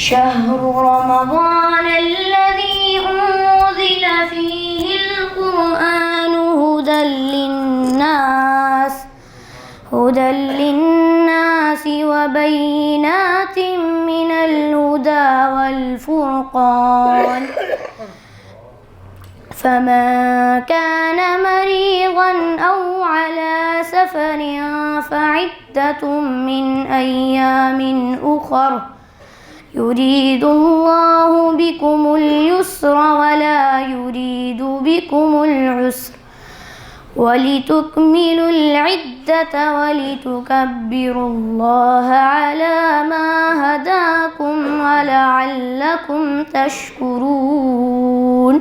شهر رمضان الذي أنزل فيه القرآن هدى للناس وبينات من الهدى والفرقان فمن كان مريضا أو على سفر فعدة من أيام أخر يريد الله بكم اليسر ولا يريد بكم العسر ولتكملوا العدة ولتكبروا الله على ما هداكم ولعلكم تشكرون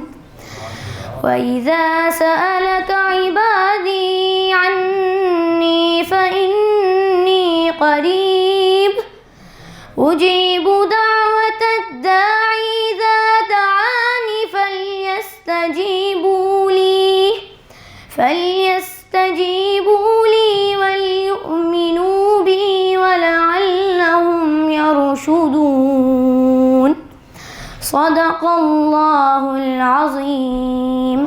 وإذا سألك عبادي عني فإني قريب أجيب دعوة الداعي إذا دعاني فليستجيبوا لي وليؤمنوا بي ولعلهم يرشدون صدق الله العظيم.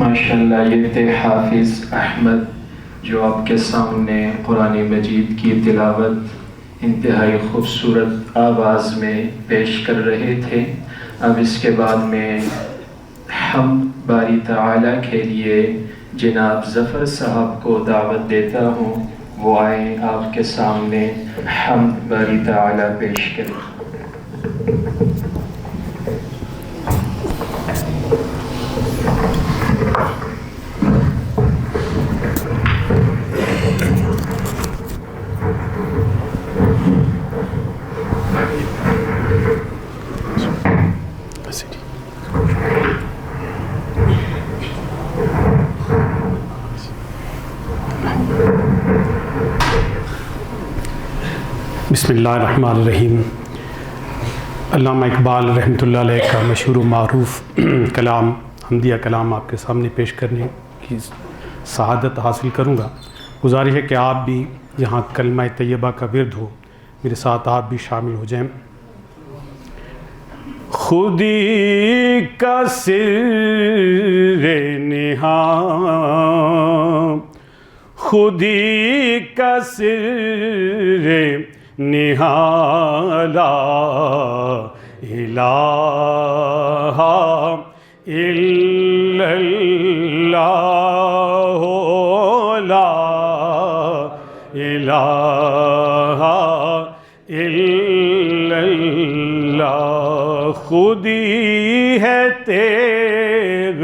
ماشاءاللہ، یہ تھے حافظ احمد جو آپ کے سامنے قرآن مجید کی تلاوت انتہائی خوبصورت آواز میں پیش کر رہے تھے. اب اس کے بعد میں حمد باری تعالیٰ کے لیے جناب ظفر صاحب کو دعوت دیتا ہوں، وہ آئیں آپ کے سامنے حمد باری تعالیٰ پیش کریں. بسم اللہ الرحمن الرحیم. علامہ اقبال رحمۃ اللہ علیہ کا مشہور و معروف کلام حمدیہ کلام آپ کے سامنے پیش کرنے کی سعادت حاصل کروں گا. گزارش ہے کہ آپ بھی یہاں کلمہ طیبہ کا ورد ہو، میرے ساتھ آپ بھی شامل ہو جائیں. خودی کا سر نہاں، خودی کا سر نہاں، لا الہ الا اللہ، لا الہ الا اللہ. خودی ہے تیغ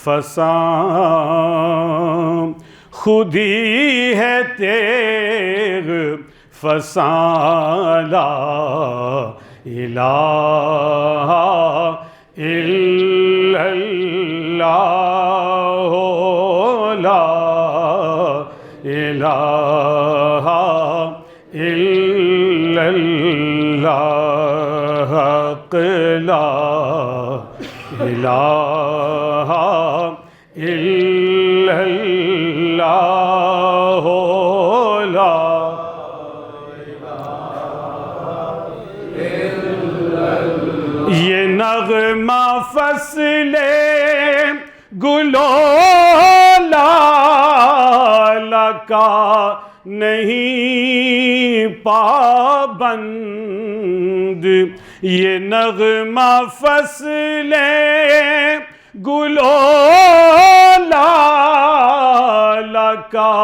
فساں، خودی ہے تیغ فساں، لا الہ الا اللہ، لا الہ الا اللہ، حق لا الہ الا اللہ، لا یہ نغمہ فصل گل و لال کا نہیں پابند، یہ نغمہ فصل گل و لال کا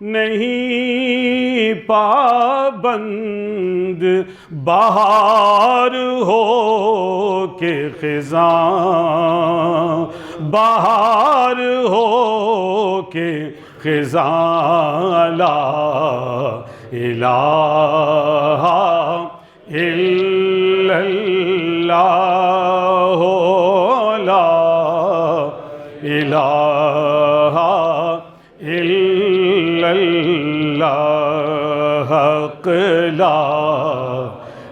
نہیں پابند. بہار ہو کے خزاں، بہار ہو کے خزاں، لا الہ الا اللہ، لا الہ الا اللہ، حق لا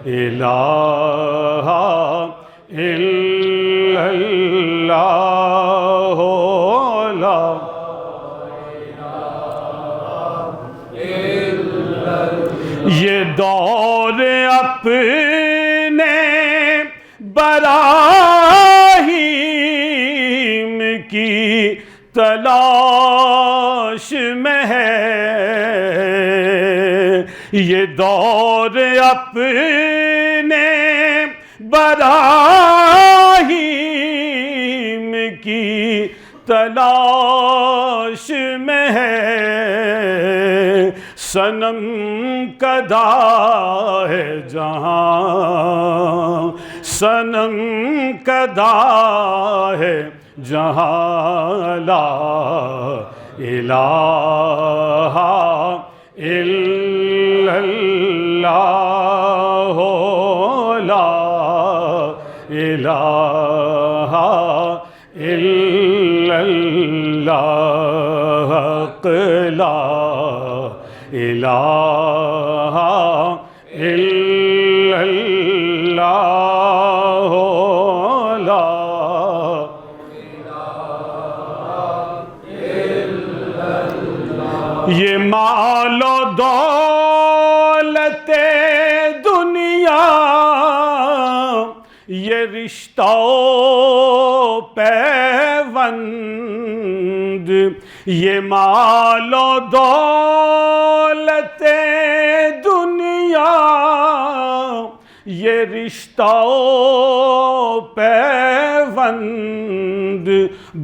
الہ الا اللہ، اپنے براہیم کی تلاش میں ہے، یہ دور اپنے براہیم کی تلاش میں ہے، صنم کدا ہے جہاں، صنم کدا ہے جہاں، لا الہ الا اللہ، لا الہ الا اللہ، لا الہ الا اللہ، لا یہ مال و دولت دنیا، یہ رشتہ و پیوند، یہ مال و دولت دنیا، یہ رشتہ و پیوند،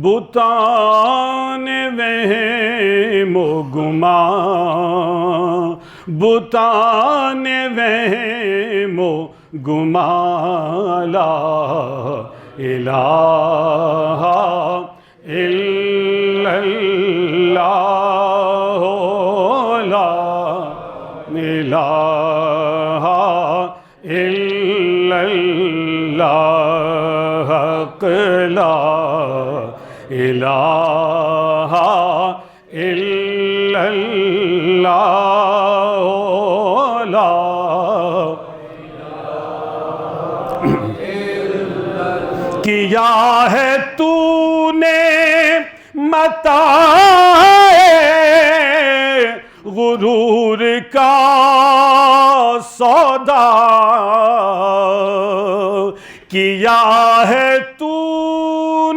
بتان وہم و گمان، بتان وہم و گمان، لا الہ الا اللہ، لا الہ الا اللہ، لا الہ الا اللہ، لا کیا ہے تو نے متاع غرور کا سودا، کیا ہے تو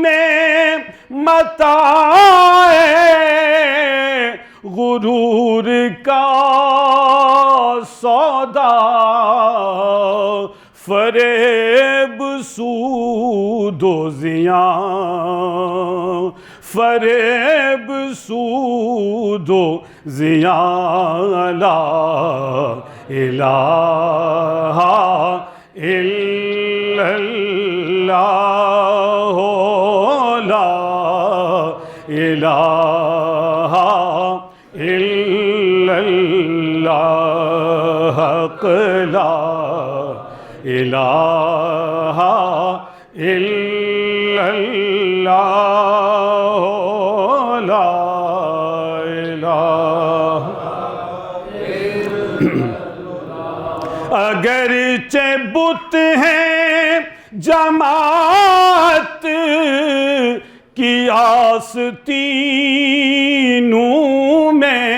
نے متاع غرور کا سودا، فریب سود و زیاں، فریب سود و زیاں، لا الہ الا اللہ، لا الہ الا اللہ، لا الہ الا اللہ، لا الہ اگرچہ بت ہیں جماعت کی آستینوں میں،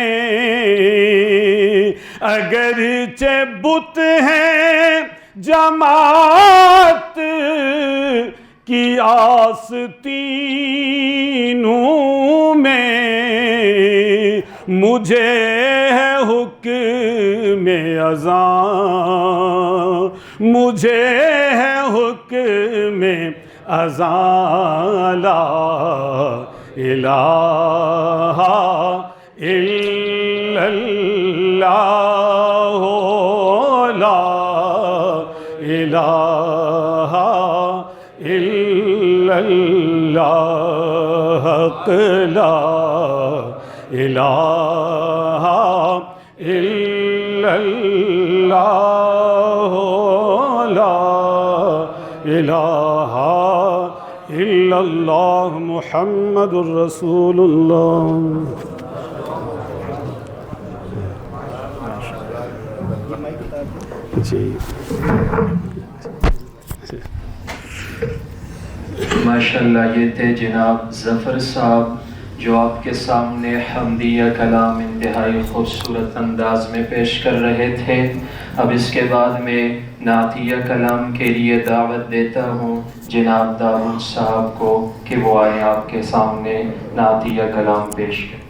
اگرچہ بت ہیں جماعت کی آستینوں میں، مجھے ہے حکم اذان، مجھے ہے حکم اذان، لا الہ الا اللہ، لا الہ الا اللہ، لا الہ الا اللہ، لا الہ الا اللہ، محمد الرسول اللہ۔ جی ماشاءاللہ یہ تھے جناب ظفر صاحب جو آپ کے سامنے حمدیہ کلام انتہائی خوبصورت انداز میں پیش کر رہے تھے۔ اب اس کے بعد میں نعتیہ کلام کے لیے دعوت دیتا ہوں جناب داؤد صاحب کو کہ وہ آئیں آپ کے سامنے نعتیہ کلام پیش کریں۔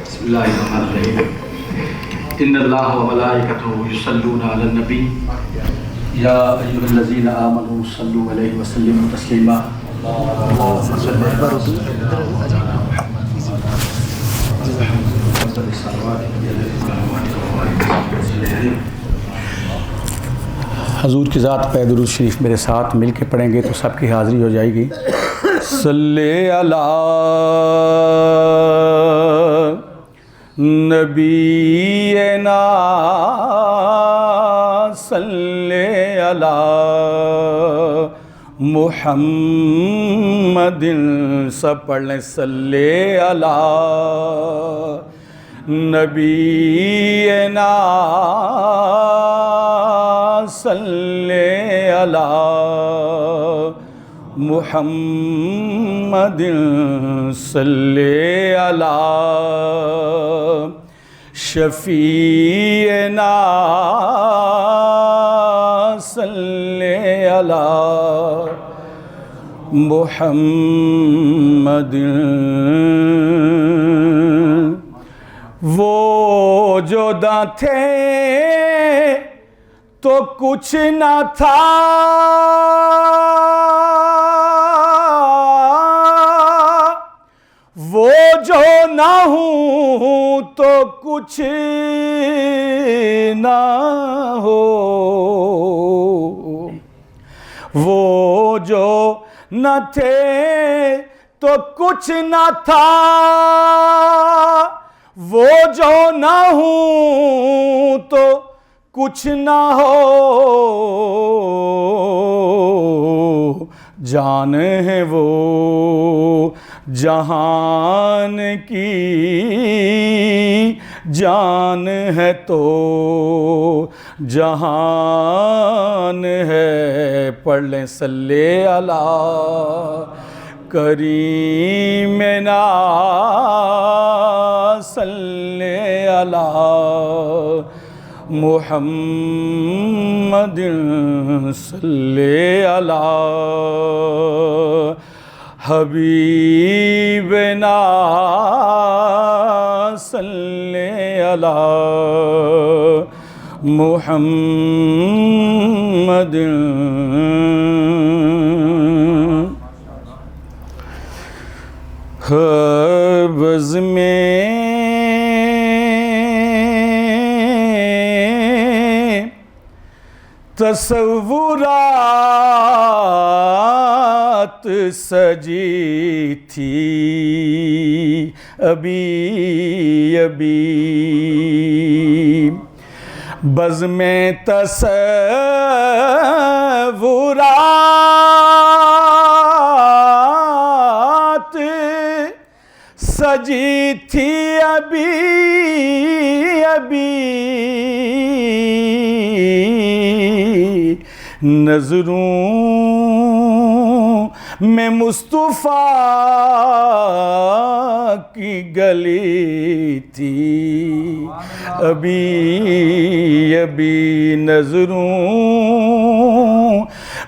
بسم اللہ الرحمن الرحیم۔ ان اللہ و ملائکتہ یصلون علی النبی یا ایھا الذین آمنوا صلوا علیہ وسلموا تسلیما۔ حضور کی ذات پہ درود شریف میرے ساتھ مل کے پڑھیں گے تو سب کی حاضری ہو جائے گی۔ صلی علی نبینا صلی علی محمد، سب پڑھ لیں صلی علی نبینا صلی علی محمد صلی علی شفیعنا صلی علی محمد۔ وہ جو نہ تھے تو کچھ نہ تھا، وہ جو نہ ہوں تو کچھ نہ ہو، وہ جو نہ تھے تو کچھ نہ تھا، وہ جو نہ ہوں تو کچھ نہ ہو، جان ہے وہ جہان کی جان ہے تو جہان ہے، پڑھ لیں صلی علی کریمنا صلی علی محمد صلی علی حبیبنا صلی علی محمد۔ بز میں تصورات سجی تھی ابھی ابھی، بز میں تصورات سجی تھی ابھی ابھی، نظروں میں مصطفیٰ کی گلی تھی ابھی ابھی، نظروں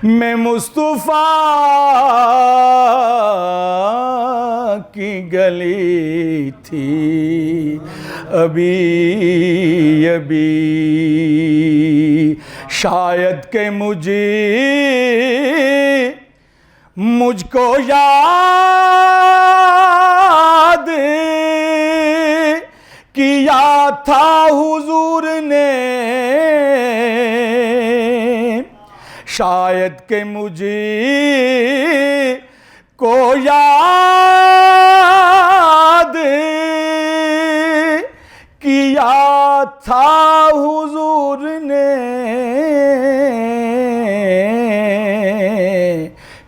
میں مصطفیٰ کی گلی تھی ابھی ابھی، شاید کہ مجھ کو یاد کیا تھا حضور نے، شاید کہ مجھ کو یاد کیا تھا حضور نے،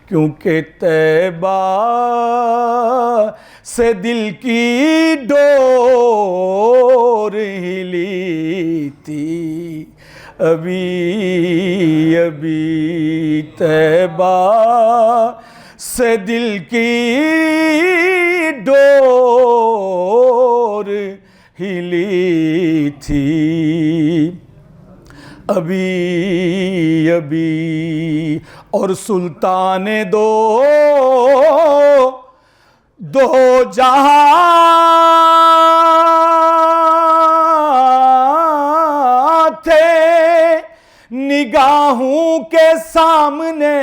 کیونکہ طیبہ سے دل کی ڈور ہلی تھی ابھی ابھی، طیبہ سے دل کی ہلی تھی ابھی ابھی، اور سلطان دو جہاں تھے نگاہوں کے سامنے،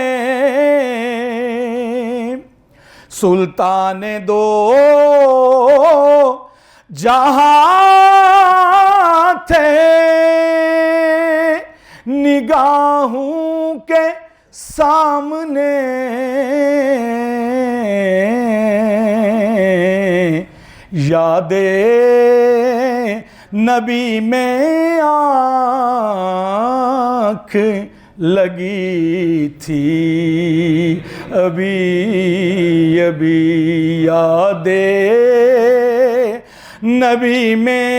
سلطان دو جہاں تھے نگاہوں کے سامنے، یاد نبی میں آنکھ لگی تھی ابھی ابھی، یاد نبی میں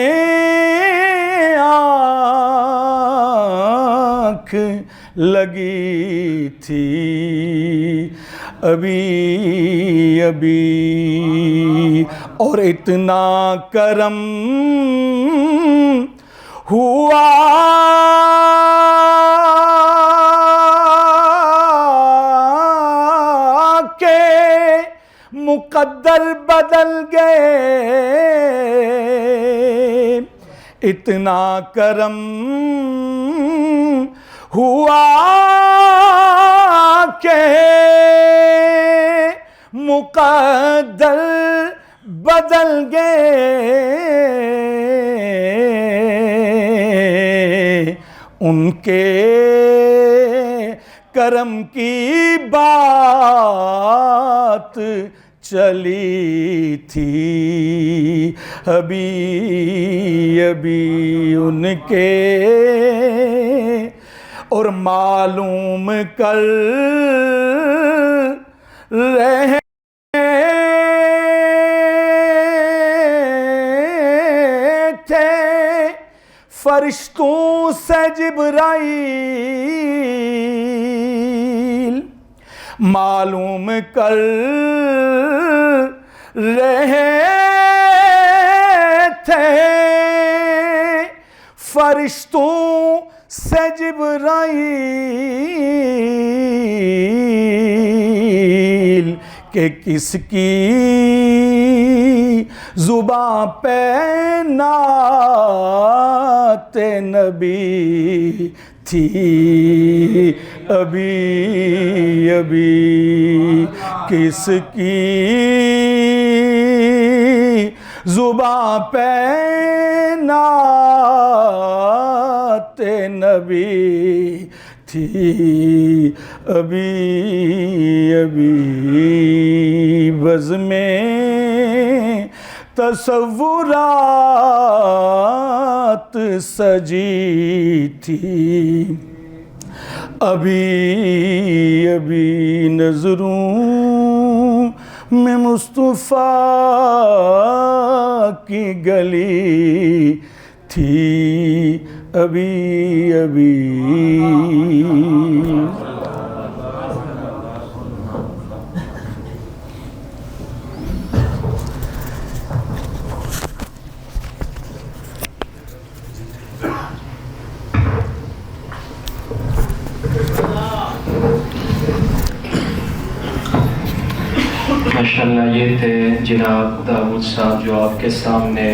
آنکھ لگی تھی ابھی ابھی، اور اتنا کرم ہوا کہ مقدر بدل گئے، اتنا کرم ہوا کہ مقدر بدل گئے، ان کے کرم کی بات چلی تھی ابھی ابھی، ان کے اور معلوم کر رہے تھے فرشتوں سے جبرائیل، معلوم کر رہے تھے فرشتوں سے جبرائیل کہ کس کی زباں پہ نعت نبی تھی ابھی ابھی، کس کی زباں پہ نعت نبی تھی ابھی ابھی، بزم تصورات سجی تھی ابھی ابھی، نظروں میں مصطفیٰ کی گلی تھی ابھی ابھی۔ ماشاءاللہ یہ تھے جناب داؤد صاحب جو آپ کے سامنے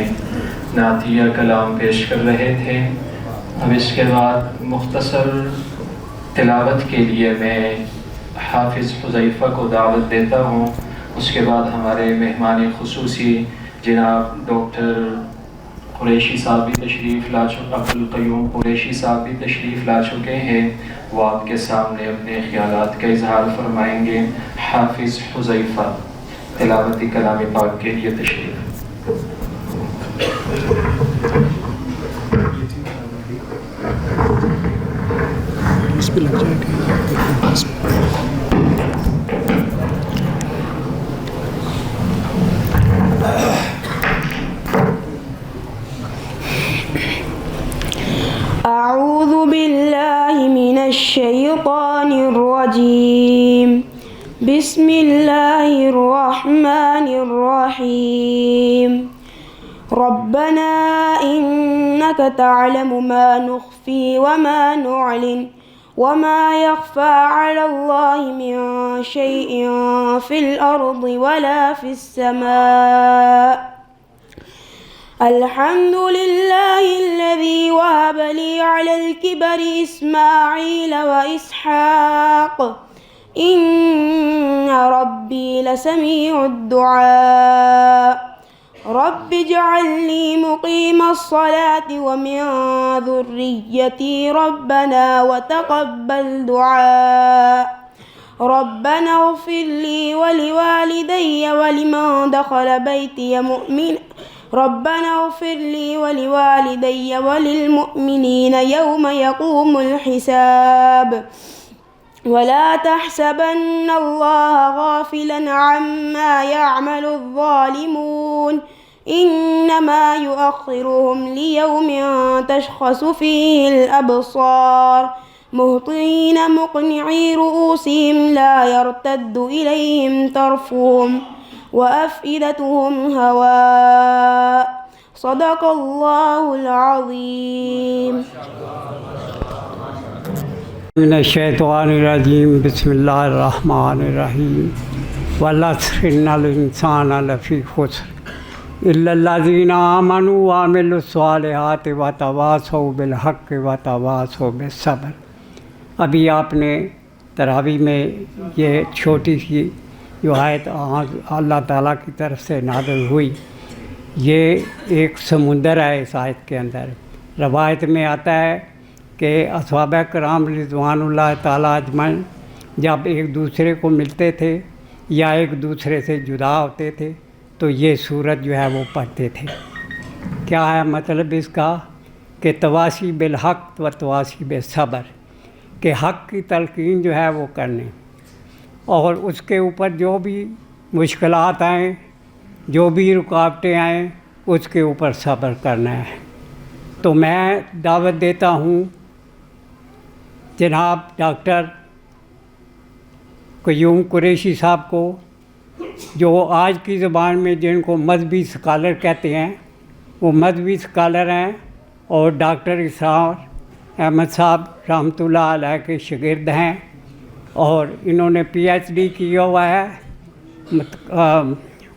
نعتیہ کلام پیش کر رہے تھے۔ اب اس کے بعد مختصر تلاوت کے لیے میں حافظ حذیفہ کو دعوت دیتا ہوں۔ اس کے بعد ہمارے مہمان خصوصی جناب ڈاکٹر قریشی صاحب بھی تشریف لا چکے، عبدالقیوم قریشی صاحب بھی تشریف لا چکے ہیں، وہ آپ کے سامنے اپنے خیالات کا اظہار فرمائیں گے۔ حافظ حذیفہ تلاوتی کلام پاک کے لیے تشریف۔ اس پہ لگ جائے گا۔ اعوذ باللہ من الشیطان الرجیم، بسم اللہ الرحمن الرحیم، ربنا إنك تعلم ما نخفي وما نعلن وما يخفى على الله من شيء في الأرض ولا في السماء الحمد لله الذي وهب لي على الكبر إسماعيل وإسحاق إن ربي لسميع الدعاء رب اجعلني مقيم الصلاة ومن ذريتي ربنا وتقبل دعاء ربنا اغفر لي ولوالدي ولمن دخل بيتي مؤمنا ربنا اغفر لي ولوالدي وللمؤمنين يوم يقوم الحساب ولا تحسبن الله غافلا عما يعمل الظالمون إنما يؤخرهم ليوم تشخص فيه الأبصار مهطعين مقنعي رؤوسهم لا يرتد إليهم طرفهم وأفئدتهم هواء صدق الله العظيم من الشیطان الرجیم بسم اللہ الرحمن الرحیم والعصر ان الانسان لفی خسر الا الذین آمنوا وعملوا الصالحات وتواصوا بالحق وتواصوا بالصبر۔ ابھی آپ نے تراویح میں یہ چھوٹی سی جو آیت اللہ تعالیٰ کی طرف سے نازل ہوئی، یہ ایک سمندر ہے۔ اس آیت کے اندر روایت میں آتا ہے کہ اصحابہ کرام رضوان اللہ تعالیٰ اجمعین جب ایک دوسرے کو ملتے تھے یا ایک دوسرے سے جدا ہوتے تھے تو یہ سورت جو ہے وہ پڑھتے تھے۔ کیا ہے مطلب اس کا؟ کہ تواصی بالحق و تواصی بالصبر، کہ حق کی تلقین جو ہے وہ کرنے اور اس کے اوپر جو بھی مشکلات آئیں، جو بھی رکاوٹیں آئیں، اس کے اوپر صبر کرنا ہے۔ تو میں دعوت دیتا ہوں جناب ڈاکٹر قیوم قریشی صاحب کو، جو آج کی زبان میں جن کو مذہبی اسکالر کہتے ہیں، وہ مذہبی اسکالر ہیں اور ڈاکٹر اسرار احمد صاحب رحمۃ اللہ علیہ کے شاگرد ہیں، اور انہوں نے پی ایچ ڈی کیا ہوا ہے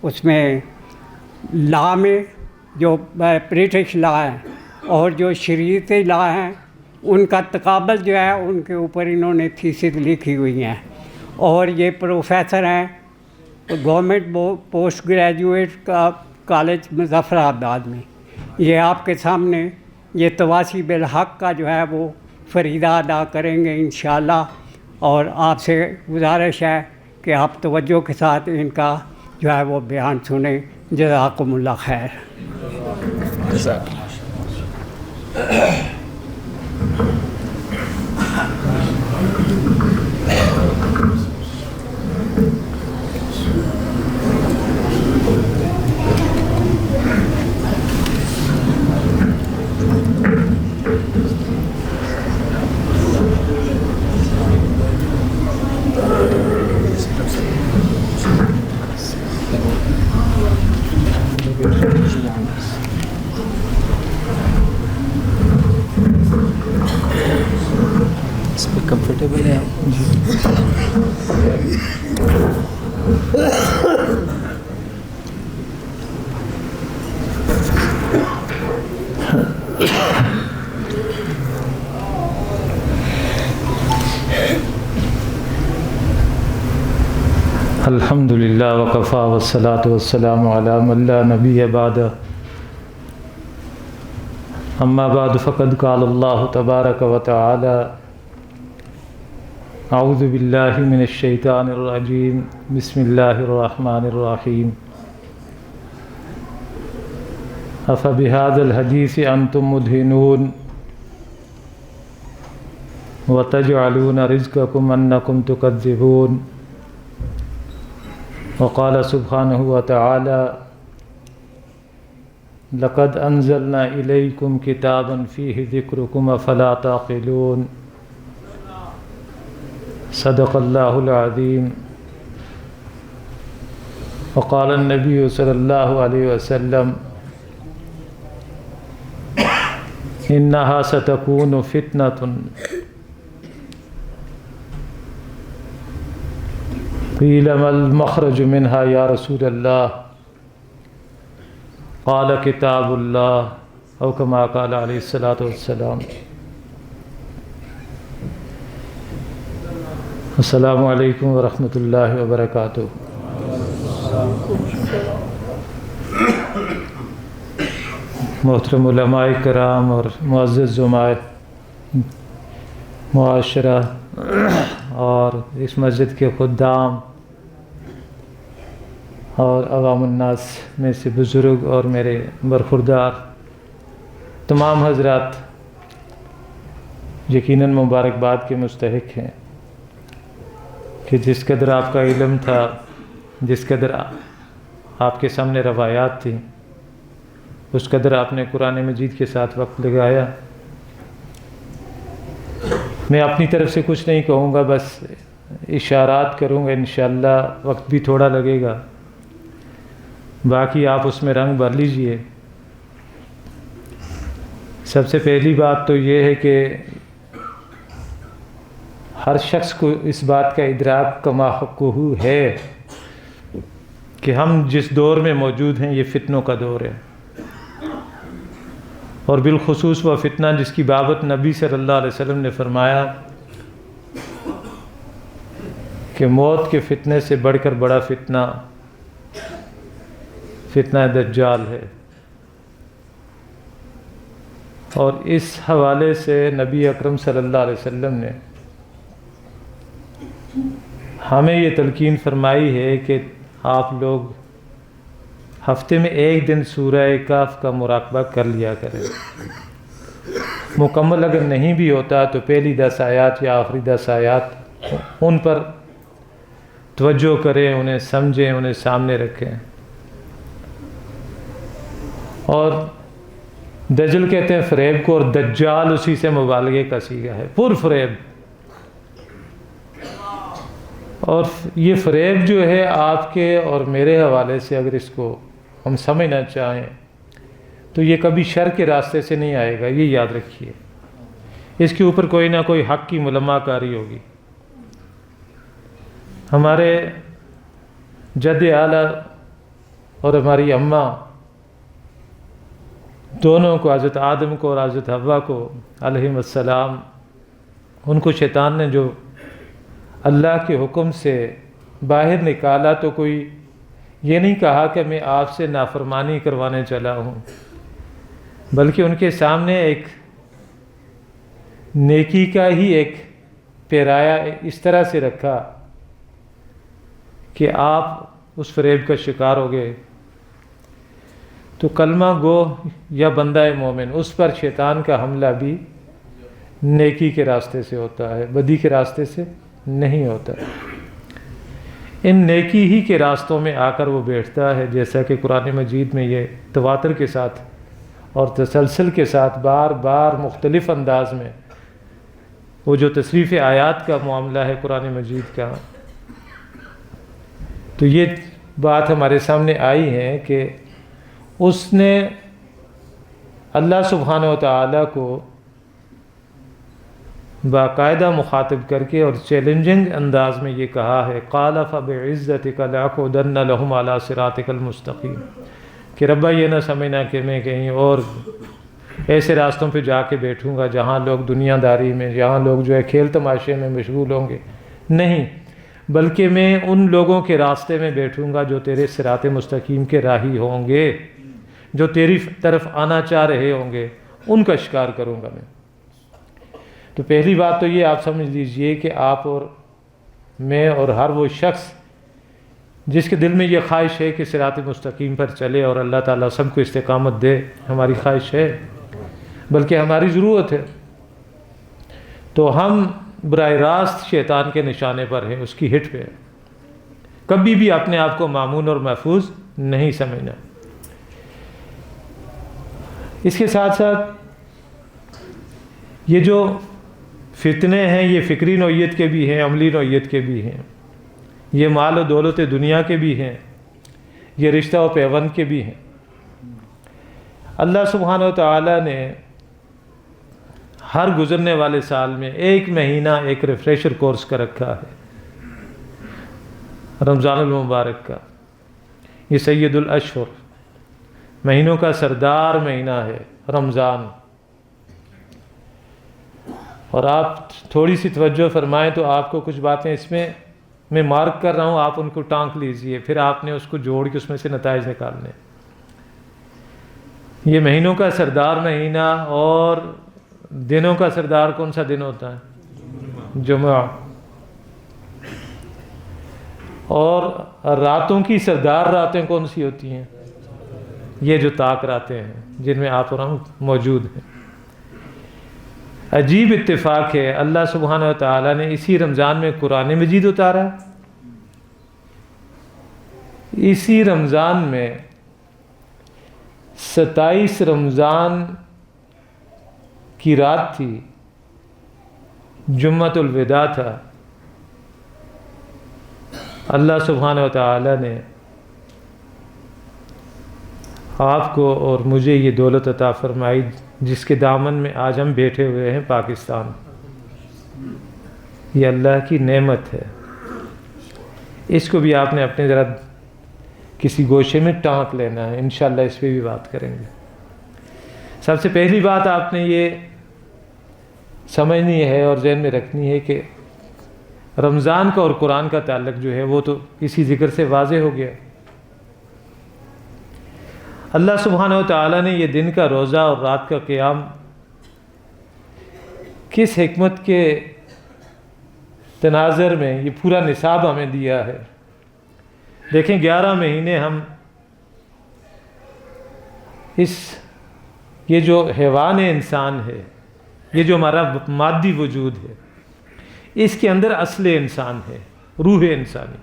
اس میں لا میں، جو برٹش لا ہے، اور جو شریعتی لا ہیں ان کا تقابل جو ہے ان کے اوپر انہوں نے تھیسس لکھی ہوئی ہیں، اور یہ پروفیسر ہیں گورنمنٹ پوسٹ گریجویٹ کا کالج مظفر آباد میں۔ یہ آپ کے سامنے یہ تواصی بالحق کا جو ہے وہ فریضہ ادا کریں گے انشاءاللہ، اور آپ سے گزارش ہے کہ آپ توجہ کے ساتھ ان کا جو ہے وہ بیان سنیں۔ جزاکم اللہ خیر۔ کمفرٹیبل ہے الحمد للہ وکفی والصلاة والسلام علی من لا نبی بعد اما بعد فقد قال اللہ تبارک وتعالی اعوذ باللہ من الشیطان الرجیم بسم اللہ الرحمن الرحیم افبہذا الحدیث انتم مدہنون وتجعلون رزقکم انکم تکذبون وقال سبحانہ وتعالی لقد انزلنا الیکم کتابا فیہ ذکرکم افلا تعقلون صدق اللہ العظیم وقال النبی صلی اللہ علیہ وسلم انہا ستکون فتنۃ قیل ما المخرج منها یا رسول اللہ قال کتاب اللہ او کما قال علیہ الصلاۃ والسلام۔ السلام علیکم ورحمۃ اللہ وبرکاتہ۔ محترم علماء کرام اور معزز زمائے معاشرہ اور اس مسجد کے خدام اور عوام الناس میں سے بزرگ اور میرے برخوردار تمام حضرات یقیناً مبارکباد کے مستحق ہیں کہ جس قدر آپ کا علم تھا، جس قدر آپ کے سامنے روایات تھیں، اس قدر آپ نے قرآن مجید کے ساتھ وقت لگایا۔ میں اپنی طرف سے کچھ نہیں کہوں گا، بس اشارات کروں گا، انشاءاللہ وقت بھی تھوڑا لگے گا، باقی آپ اس میں رنگ بھر لیجئے۔ سب سے پہلی بات تو یہ ہے کہ ہر شخص کو اس بات کا ادراک کما حقہ ہے کہ ہم جس دور میں موجود ہیں یہ فتنوں کا دور ہے، اور بالخصوص وہ فتنہ جس کی بابت نبی صلی اللہ علیہ وسلم نے فرمایا کہ موت کے فتنے سے بڑھ کر بڑا فتنہ فتنہ دجال ہے۔ اور اس حوالے سے نبی اکرم صلی اللہ علیہ وسلم نے ہمیں یہ تلقین فرمائی ہے کہ آپ لوگ ہفتے میں ایک دن سورہ کہف کا مراقبہ کر لیا کریں، مکمل اگر نہیں بھی ہوتا تو پہلی 10 آیات یا آخری 10 آیات ان پر توجہ کریں، انہیں سمجھیں، انہیں سامنے رکھیں۔ اور دجل کہتے ہیں فریب کو، اور دجال اسی سے مبالغے کا صیغہ ہے، پر فریب۔ اور یہ فریب جو ہے آپ کے اور میرے حوالے سے اگر اس کو ہم سمجھنا چاہیں تو یہ کبھی شر کے راستے سے نہیں آئے گا، یہ یاد رکھیے۔ اس کے اوپر کوئی نہ کوئی حق کی ملمہ کاری ہوگی۔ ہمارے جد اعلیٰ اور ہماری اماں دونوں کو، حضرت آدم کو اور حضرت حوا کو علیہم السلام، ان کو شیطان نے جو اللہ کے حکم سے باہر نکالا تو کوئی یہ نہیں کہا کہ میں آپ سے نافرمانی کروانے چلا ہوں، بلکہ ان کے سامنے ایک نیکی کا ہی ایک پیرایا اس طرح سے رکھا کہ آپ اس فریب کا شکار ہو گئے۔ تو کلمہ گو یا بندہ مومن، اس پر شیطان کا حملہ بھی نیکی کے راستے سے ہوتا ہے، بدی کے راستے سے نہیں ہوتا۔ ان نیکی ہی کے راستوں میں آ کر وہ بیٹھتا ہے، جیسا کہ قرآن مجید میں یہ تواتر کے ساتھ اور تسلسل کے ساتھ بار بار مختلف انداز میں وہ جو تصریف آیات کا معاملہ ہے قرآن مجید کا، تو یہ بات ہمارے سامنے آئی ہے کہ اس نے اللہ سبحانہ و تعالیٰ کو باقاعدہ مخاطب کر کے اور چیلنجنگ انداز میں یہ کہا ہے، قال فبعزتک لأقعدن لهم علی صراطک المستقیم، کہ ربا یہ نہ سمجھنا کہ میں کہیں اور ایسے راستوں پہ جا کے بیٹھوں گا جہاں لوگ دنیا داری میں، جہاں لوگ جو ہے کھیل تماشے میں مشغول ہوں گے، نہیں، بلکہ میں ان لوگوں کے راستے میں بیٹھوں گا جو تیرے صراط مستقیم کے راہی ہوں گے، جو تیری طرف آنا چاہ رہے ہوں گے، ان کا شکار کروں گا میں۔ تو پہلی بات تو یہ آپ سمجھ لیجئے کہ آپ اور میں اور ہر وہ شخص جس کے دل میں یہ خواہش ہے کہ صراط مستقیم پر چلے اور اللہ تعالیٰ سب کو استقامت دے، ہماری خواہش ہے بلکہ ہماری ضرورت ہے، تو ہم براہ راست شیطان کے نشانے پر ہیں، اس کی ہٹ پہ ہیں۔ کبھی بھی اپنے آپ کو مامون اور محفوظ نہیں سمجھنا۔ اس کے ساتھ ساتھ یہ جو فتنے ہیں یہ فکری نوعیت کے بھی ہیں، عملی نوعیت کے بھی ہیں، یہ مال و دولت دنیا کے بھی ہیں، یہ رشتہ و پیوند کے بھی ہیں۔ اللہ سبحانہ و تعالیٰ نے ہر گزرنے والے سال میں ایک مہینہ ایک ریفریشر کورس کا رکھا ہے رمضان المبارک کا. یہ سید الاشہر، مہینوں کا سردار مہینہ ہے رمضان. اور آپ تھوڑی سی توجہ فرمائیں تو آپ کو کچھ باتیں اس میں مارک کر رہا ہوں، آپ ان کو ٹانک لیجئے، پھر آپ نے اس کو جوڑ کے اس میں سے نتائج نکالنے. یہ مہینوں کا سردار مہینہ، اور دنوں کا سردار کون سا دن ہوتا ہے؟ جمعہ. اور راتوں کی سردار راتیں کون سی ہوتی ہیں؟ یہ جو طاق راتیں ہیں جن میں آپ اور ہم موجود ہیں. عجیب اتفاق ہے، اللہ سبحانہ و تعالیٰ نے اسی رمضان میں قرآن مجید اتارا. اسی رمضان میں 27 رمضان کی رات تھی، جمعۃ الوداع تھا. اللہ سبحانہ و تعالیٰ نے آپ کو اور مجھے یہ دولت عطا فرمائی جس کے دامن میں آج ہم بیٹھے ہوئے ہیں، پاکستان. یہ اللہ کی نعمت ہے. اس کو بھی آپ نے اپنے ذرا کسی گوشے میں ٹانک لینا ہے، انشاءاللہ اس پہ بھی بات کریں گے. سب سے پہلی بات آپ نے یہ سمجھنی ہے اور ذہن میں رکھنی ہے کہ رمضان کا اور قرآن کا تعلق جو ہے وہ تو اسی ذکر سے واضح ہو گیا. اللہ سبحانہ و تعالیٰ نے یہ دن کا روزہ اور رات کا قیام کس حکمت کے تناظر میں یہ پورا نصاب ہمیں دیا ہے. دیکھیں 11 مہینے ہم یہ جو حیوان انسان ہے، یہ جو ہمارا مادی وجود ہے، اس کے اندر اصل انسان ہے، روح انسانی،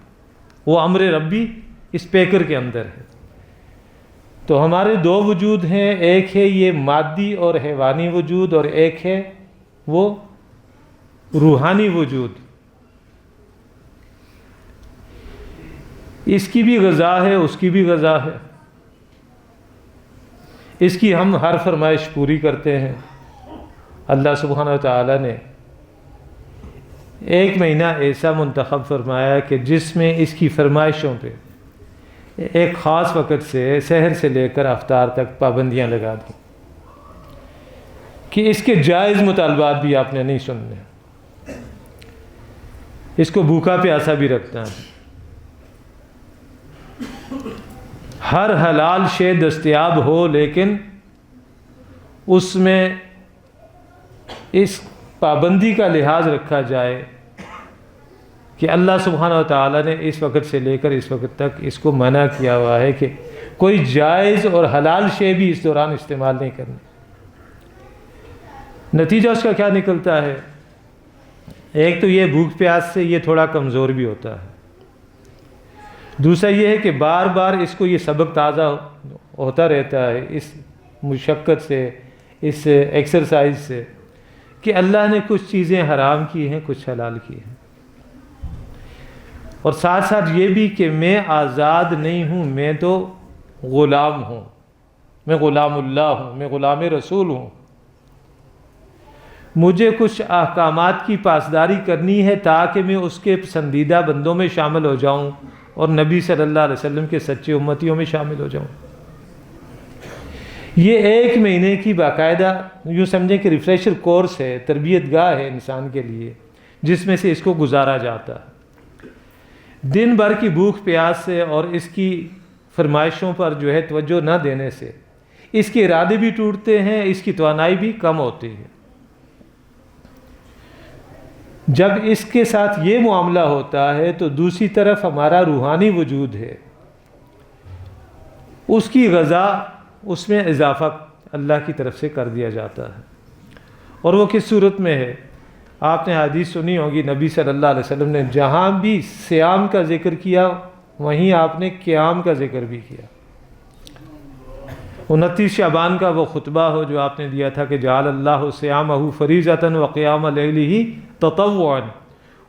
وہ امر ربی اس پیکر کے اندر ہے. تو ہمارے 2 وجود ہیں، ایک ہے یہ مادی اور حیوانی وجود، اور ایک ہے وہ روحانی وجود. اس کی بھی غذا ہے، اس کی بھی غذا ہے. اس کی ہم ہر فرمائش پوری کرتے ہیں. اللہ سبحانہ و تعالیٰ نے ایک مہینہ ایسا منتخب فرمایا کہ جس میں اس کی فرمائشوں پہ ایک خاص وقت سے سحر سے لے کر افطار تک پابندیاں لگا دیں کہ اس کے جائز مطالبات بھی آپ نے نہیں سننے. اس کو بھوکا پیاسا بھی رکھنا ہے. ہر حلال شے دستیاب ہو، لیکن اس میں اس پابندی کا لحاظ رکھا جائے کہ اللہ سبحانہ و تعالیٰ نے اس وقت سے لے کر اس وقت تک اس کو منع کیا ہوا ہے کہ کوئی جائز اور حلال شے بھی اس دوران استعمال نہیں کرنا. نتیجہ اس کا کیا نکلتا ہے؟ ایک تو یہ بھوک پیاس سے یہ تھوڑا کمزور بھی ہوتا ہے. دوسرا یہ ہے کہ بار بار اس کو یہ سبق تازہ ہوتا رہتا ہے اس مشقت سے، اس ایکسرسائز سے، کہ اللہ نے کچھ چیزیں حرام کی ہیں، کچھ حلال کی ہیں. اور ساتھ ساتھ یہ بھی کہ میں آزاد نہیں ہوں، میں تو غلام ہوں، میں غلام اللہ ہوں، میں غلام رسول ہوں. مجھے کچھ احکامات کی پاسداری کرنی ہے تاکہ میں اس کے پسندیدہ بندوں میں شامل ہو جاؤں اور نبی صلی اللہ علیہ وسلم کے سچے امتیوں میں شامل ہو جاؤں. یہ ایک مہینے کی باقاعدہ یوں سمجھیں کہ ریفریشر کورس ہے، تربیت گاہ ہے انسان کے لیے، جس میں سے اس کو گزارا جاتا ہے. دن بھر کی بھوک پیاس سے اور اس کی فرمائشوں پر جو ہے توجہ نہ دینے سے اس کے ارادے بھی ٹوٹتے ہیں، اس کی توانائی بھی کم ہوتی ہے. جب اس کے ساتھ یہ معاملہ ہوتا ہے تو دوسری طرف ہمارا روحانی وجود ہے، اس کی غذا، اس میں اضافہ اللہ کی طرف سے کر دیا جاتا ہے. اور وہ کس صورت میں ہے؟ آپ نے حدیث سنی ہوگی، نبی صلی اللہ علیہ وسلم نے جہاں بھی صیام کا ذکر کیا وہیں آپ نے قیام کا ذکر بھی کیا. 29 شعبان کا وہ خطبہ ہو جو آپ نے دیا تھا کہ جعل اللہ صیامہ فریضۃ وقیام لیلہ تطوعا،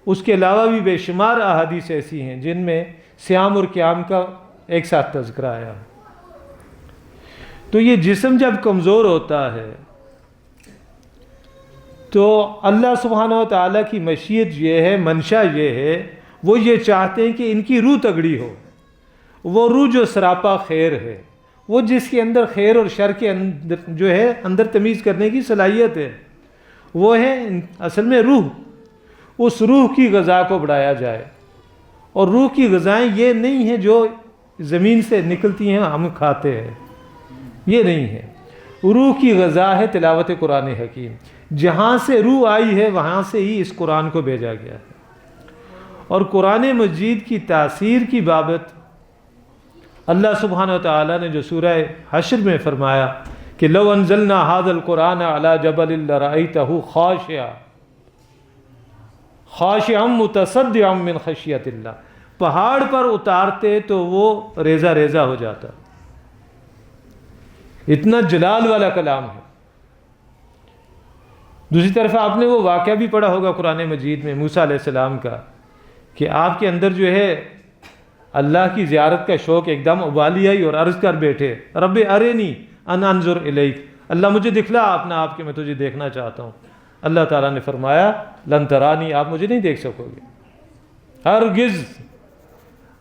اس کے علاوہ بھی بے شمار احادیث ایسی ہیں جن میں صیام اور قیام کا ایک ساتھ تذکرہ آیا. تو یہ جسم جب کمزور ہوتا ہے تو اللہ سبحانہ و تعالیٰ کی مشیت یہ ہے، منشا یہ ہے، وہ یہ چاہتے ہیں کہ ان کی روح تگڑی ہو، وہ روح جو سراپا خیر ہے، وہ جس کے اندر خیر اور شر کے اندر جو ہے اندر تمیز کرنے کی صلاحیت ہے، وہ ہے اصل میں روح. اس روح کی غذا کو بڑھایا جائے. اور روح کی غذائیں یہ نہیں ہیں جو زمین سے نکلتی ہیں ہم کھاتے ہیں، یہ نہیں ہے. روح کی غذا ہے تلاوت قرآن حکیم. جہاں سے روح آئی ہے وہاں سے ہی اس قرآن کو بھیجا گیا ہے. اور قرآن مجید کی تاثیر کی بابت اللہ سبحانہ وتعالی نے جو سورہ حشر میں فرمایا کہ لو انزلنا ھذا القرآن علی جبل لرأیتہ خاشعا متصدعا من خشیۃ اللہ، پہاڑ پر اتارتے تو وہ ریزہ ریزہ ہو جاتا. اتنا جلال والا کلام ہے. دوسری طرف آپ نے وہ واقعہ بھی پڑھا ہوگا قرآن مجید میں موسیٰ علیہ السلام کا کہ آپ کے اندر جو ہے اللہ کی زیارت کا شوق ایک دم ابالی آئی اور عرض کر بیٹھے رب ارنی ان انظر الیک، اللہ مجھے دکھلا اپنا آپ کہ میں تجھے دیکھنا چاہتا ہوں. اللہ تعالیٰ نے فرمایا لن ترانی، آپ مجھے نہیں دیکھ سکو گے، ہرگز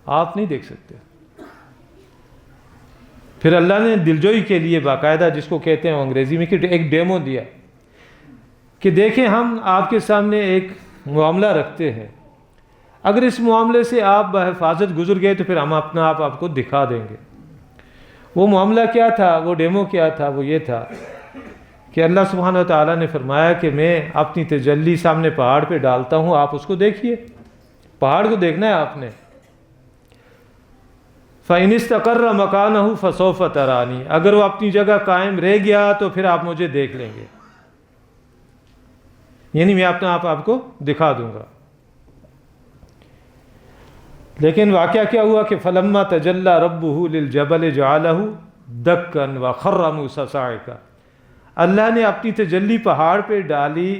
آپ نہیں دیکھ سکتے. پھر اللہ نے دلجوئی کے لیے باقاعدہ جس کو کہتے ہیں انگریزی میں کہ ایک ڈیمو دیا کہ دیکھیں ہم آپ کے سامنے ایک معاملہ رکھتے ہیں، اگر اس معاملے سے آپ بحفاظت گزر گئے تو پھر ہم اپنا آپ کو دکھا دیں گے. وہ معاملہ کیا تھا، وہ ڈیمو کیا تھا؟ وہ یہ تھا کہ اللہ سبحانہ و تعالیٰ نے فرمایا کہ میں اپنی تجلی سامنے پہاڑ پہ ڈالتا ہوں، آپ اس کو دیکھیے. پہاڑ کو دیکھنا ہے آپ نے. فَإِنِ اسْتَقَرَّ مَكَانَهُ فَسَوْفَ تَرَانِي، اگر وہ اپنی جگہ قائم رہ گیا تو پھر آپ مجھے دیکھ لیں گے، یعنی میں اپنا آپ کو دکھا دوں گا. لیکن واقعہ کیا ہوا کہ فَلَمَّا تَجَلَّى رَبُّهُ لِلْجَبَلِ جَعَلَهُ دَكًّا وَخَرَّ مُوسَىٰ صَاعِقًا، اللہ نے اپنی تجلی پہاڑ پہ ڈالی.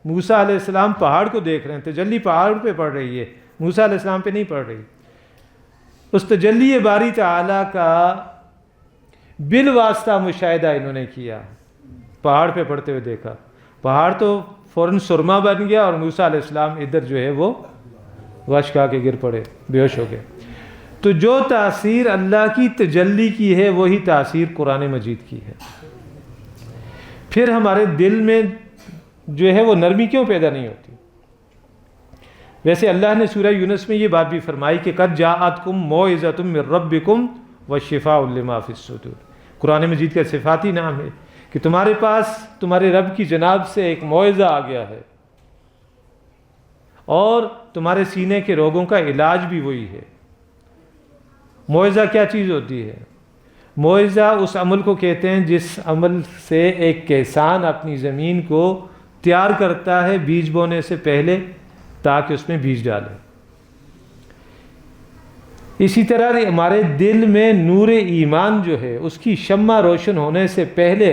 موسیٰ علیہ السلام پہاڑ کو دیکھ رہے ہیں، تجلی پہاڑ پہ پڑ رہی ہے، موسیٰ علیہ السلام پہ نہیں پڑ رہی. اس تجلی باری تعالیٰ کا بالواسطہ مشاہدہ انہوں نے کیا، پہاڑ پہ پڑتے ہوئے دیکھا. پہاڑ تو فوراً سرما بن گیا اور موسیٰ علیہ السلام ادھر جو ہے وہ وش کھا کے گر پڑے، بے ہوش ہو گئے. تو جو تاثیر اللہ کی تجلی کی ہے وہی تاثیر قرآن مجید کی ہے. پھر ہمارے دل میں جو ہے وہ نرمی کیوں پیدا نہیں ہوتی؟ ویسے اللہ نے سورہ یونس میں یہ بات بھی فرمائی کہ قد جاءتکم موعظۃ من ربکم وشفاء لما فی الصدور. قرآن مجید کا صفاتی نام ہے کہ تمہارے پاس تمہارے رب کی جناب سے ایک موعظہ آ گیا ہے اور تمہارے سینے کے روگوں کا علاج بھی وہی ہے. موعظہ کیا چیز ہوتی ہے؟ موعظہ اس عمل کو کہتے ہیں جس عمل سے ایک کسان اپنی زمین کو تیار کرتا ہے بیج بونے سے پہلے تاکہ اس میں بیج ڈالے. اسی طرح ہمارے دل میں نور ایمان جو ہے اس کی شمع روشن ہونے سے پہلے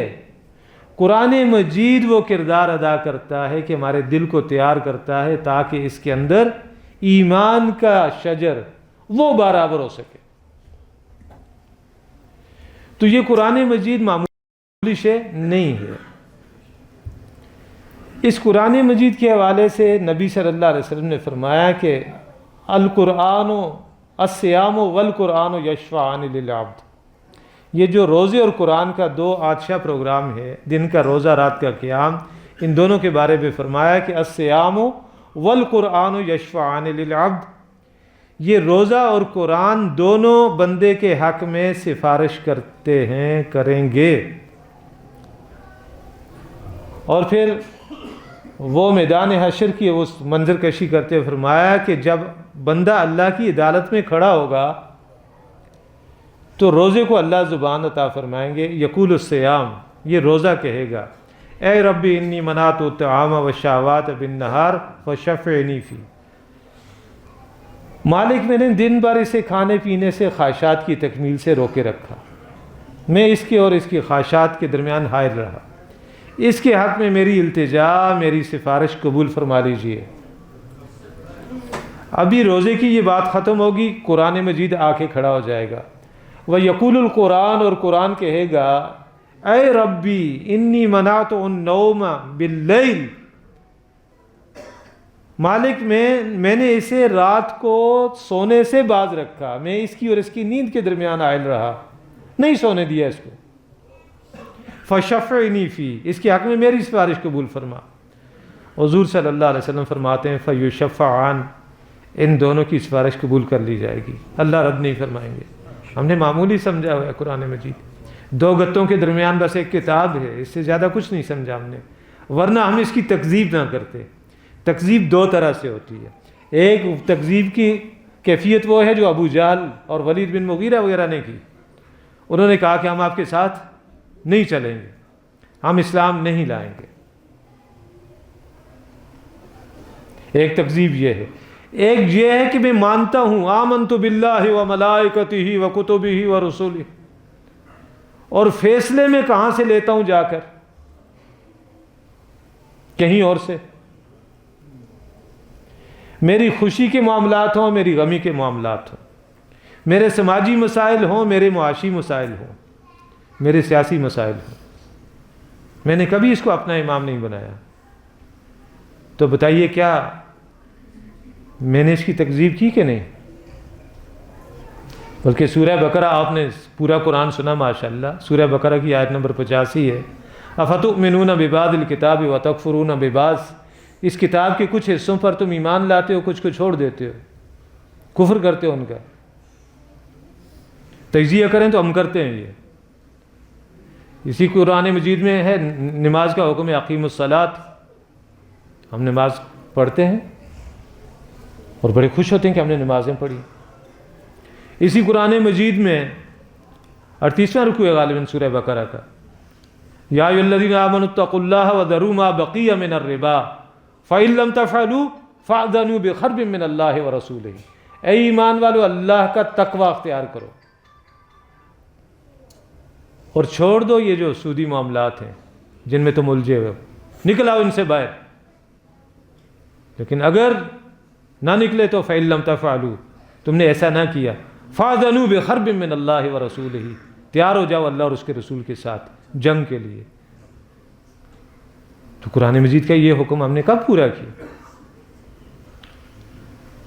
قرآن مجید وہ کردار ادا کرتا ہے کہ ہمارے دل کو تیار کرتا ہے تاکہ اس کے اندر ایمان کا شجر وہ برابر ہو سکے. تو یہ قرآن مجید معمولی شے نہیں ہے. اس قرآن مجید کے حوالے سے نبی صلی اللہ علیہ وسلم نے فرمایا کہ القرآن الصیام والقرآن یشفعان للعبد. یہ جو روزے اور قرآن کا دو عطشہ پروگرام ہے، دن کا روزہ رات کا قیام، ان دونوں کے بارے میں فرمایا کہ الصیام والقرآن یشفعان للعبد. یہ روزہ اور قرآن دونوں بندے کے حق میں سفارش کرتے ہیں، کریں گے. اور پھر وہ میدان حشر کی اس منظر کشی کرتے ہوئے فرمایا کہ جب بندہ اللہ کی عدالت میں کھڑا ہوگا تو روزے کو اللہ زبان عطا فرمائیں گے. یقول الصیام، یہ روزہ کہے گا اے ربی انی منعت الطعام والشہوات بالنہار فشفعنی فی. مالک میں نے دن بھر اسے کھانے پینے سے خواہشات کی تکمیل سے روکے رکھا، میں اس کے اور اس کی خواہشات کے درمیان حائل رہا، اس کے حق میں میری التجا، میری سفارش قبول فرما لیجئے. ابھی روزے کی یہ بات ختم ہوگی، قرآن مجید آ کے کھڑا ہو جائے گا. وَيَقُولُ القرآن، اور قرآن کہے گا اے ربی انی منعت النوم باللیل مالک میں نے اسے رات کو سونے سے باز رکھا، میں اس کی اور اس کی نیند کے درمیان عائل رہا، نہیں سونے دیا اس کو. فشفعنی فی، اس کے حق میں میری سفارش قبول فرما. حضور صلی اللہ علیہ وسلم فرماتے ہیں فیشفعان، ان دونوں کی سفارش قبول کر لی جائے گی، اللہ رد نہیں فرمائیں گے. ہم نے معمولی سمجھا ہوا ہے قرآن مجید، 2 گتوں کے درمیان بس ایک کتاب ہے، اس سے زیادہ کچھ نہیں سمجھا ہم نے، ورنہ ہم اس کی تکذیب نہ کرتے. تکذیب 2 طرح سے ہوتی ہے. ایک تکذیب کی کیفیت وہ ہے جو ابو جہل اور ولید بن مغیرہ وغیرہ نے کی. انہوں نے کہا کہ ہم آپ کے ساتھ نہیں چلیں گے، ہم اسلام نہیں لائیں گے. ایک تکذیب یہ ہے. ایک یہ ہے کہ میں مانتا ہوں آمنت باللہ و ملائکتہ و کتبہ و رسولہ، اور فیصلے میں کہاں سے لیتا ہوں؟ جا کر کہیں اور سے. میری خوشی کے معاملات ہوں، میری غمی کے معاملات ہوں، میرے سماجی مسائل ہوں، میرے معاشی مسائل ہوں، میرے سیاسی مسائل ہوں، میں نے کبھی اس کو اپنا امام نہیں بنایا. تو بتائیے کیا میں نے اس کی تکذیب کی کہ نہیں؟ بلکہ سورہ بقرہ آپ نے پورا قرآن سنا ماشاءاللہ. سورہ بقرہ کی آیت نمبر 85 ہے، افتؤمنون ببعض الکتاب وتکفرون ببعض. اس کتاب کے کچھ حصوں پر تم ایمان لاتے ہو، کچھ کو چھوڑ دیتے ہو، کفر کرتے ہو ان کا. تجزیہ کریں تو ہم کرتے ہیں. یہ اسی قرآن مجید میں ہے نماز کا حکم ہے، اقیموا الصلاۃ. ہم نماز پڑھتے ہیں اور بڑے خوش ہوتے ہیں کہ ہم نے نمازیں پڑھی. اسی قرآن مجید میں 38واں رکوع ہے غالباً سورہ بقرہ کا، یا ایھا الذین آمنوا اتقوا اللہ وذروا ما بقی من الربا فإن لم تفعلوا فأذنوا بحرب من اللہ ورسولہ. اے ایمان والو، اللہ کا تقوی اختیار کرو اور چھوڑ دو یہ جو سودی معاملات ہیں جن میں تم الجھے ہوئے، نکل آؤ ان سے باہر. لیکن اگر نہ نکلے تو فإن لم تفعلوا، تم نے ایسا نہ کیا، فأذنوا بحرب من اللہ ورسولہ، تیار ہو جاؤ اللہ اور اس کے رسول کے ساتھ جنگ کے لیے. تو قرآن مجید کا یہ حکم ہم نے کب پورا کیا؟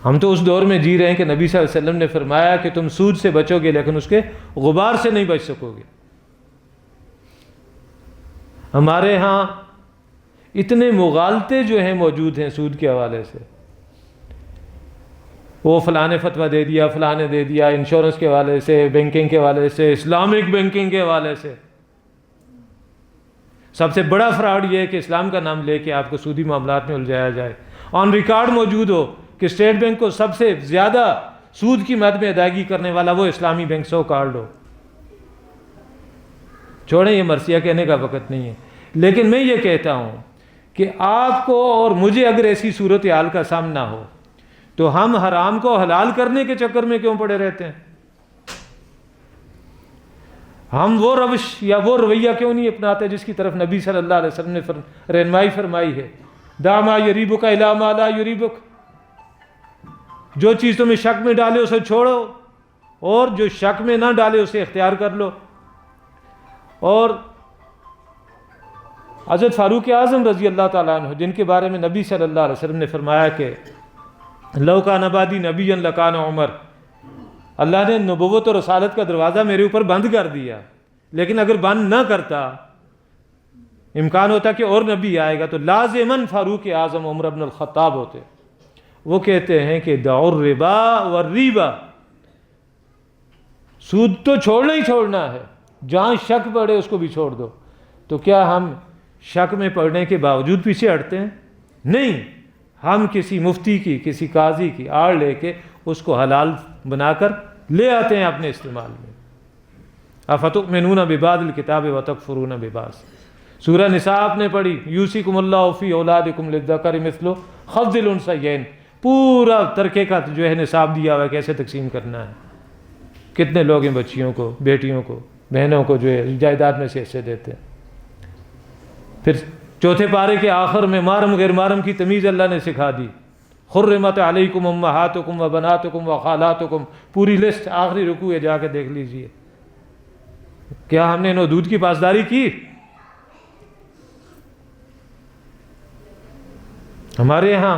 ہم تو اس دور میں جی رہے ہیں کہ نبی صلی اللہ علیہ وسلم نے فرمایا کہ تم سود سے بچو گے لیکن اس کے غبار سے نہیں بچ سکو گے. ہمارے ہاں اتنے مغالطے جو ہیں موجود ہیں سود کے حوالے سے، وہ فلاں نے فتویٰ دے دیا، فلاں نے دے دیا، انشورنس کے حوالے سے، بینکنگ کے حوالے سے، اسلامک بینکنگ کے حوالے سے. سب سے بڑا فراڈ یہ ہے کہ اسلام کا نام لے کے آپ کو سودی معاملات میں الجھایا جائے. آن ریکارڈ موجود ہو کہ اسٹیٹ بینک کو سب سے زیادہ سود کی مد میں ادائیگی کرنے والا وہ اسلامی بینک سو کارڈ ہو. چھوڑیں، یہ مرثیہ کہنے کا وقت نہیں ہے. لیکن میں یہ کہتا ہوں کہ آپ کو اور مجھے اگر ایسی صورتحال کا سامنا ہو تو ہم حرام کو حلال کرنے کے چکر میں کیوں پڑے رہتے ہیں؟ ہم وہ روش یا وہ رویہ کیوں نہیں اپناتے جس کی طرف نبی صلی اللہ علیہ وسلم نے رہنمائی فرمائی ہے؟ دع ما یریبک الی ما لا یریبک. جو چیز تمہیں شک میں ڈالے اسے چھوڑو، اور جو شک میں نہ ڈالے اسے اختیار کر لو. اور حضرت فاروق اعظم رضی اللہ تعالیٰ عنہ، جن کے بارے میں نبی صلی اللہ علیہ وسلم نے فرمایا کہ لو کان بعدی نبی لکان عمر، اللہ نے نبوت اور رسالت کا دروازہ میرے اوپر بند کر دیا، لیکن اگر بند نہ کرتا، امکان ہوتا کہ اور نبی آئے گا، تو لازماً فاروق اعظم عمر بن الخطاب ہوتے. وہ کہتے ہیں کہ دعوا الربا والریبا، سود تو چھوڑنا ہی چھوڑنا ہے، جہاں شک پڑے اس کو بھی چھوڑ دو. تو کیا ہم شک میں پڑنے کے باوجود پیچھے ہٹتے ہیں؟ نہیں، ہم کسی مفتی کی، کسی قاضی کی آڑ لے کے اس کو حلال بنا کر لے آتے ہیں اپنے استعمال میں. افتؤمنون ببعض الکتاب وتکفرون ببعض. سورہ نساء آپ نے پڑھی، یوصیکم اللہ فی اولادکم للذکر مثل حظ الانثیین. پورا ترکے کا جو ہے نصاب دیا ہوا ہے کیسے تقسیم کرنا ہے. کتنے لوگ ہیں بچیوں کو، بیٹیوں کو، بہنوں کو جو ہے جائیداد میں سے حصے دیتے ہیں. پھر چوتھے پارے کے آخر میں محرم غیر محرم کی تمیز اللہ نے سکھا دی. حرمت علیکم امہاتکم و بناتکم و خالاتکم، پوری لسٹ آخری رکوع ہے، جا کے دیکھ لیجئے. کیا ہم نے ان حدود کی پاسداری کی؟ ہمارے ہاں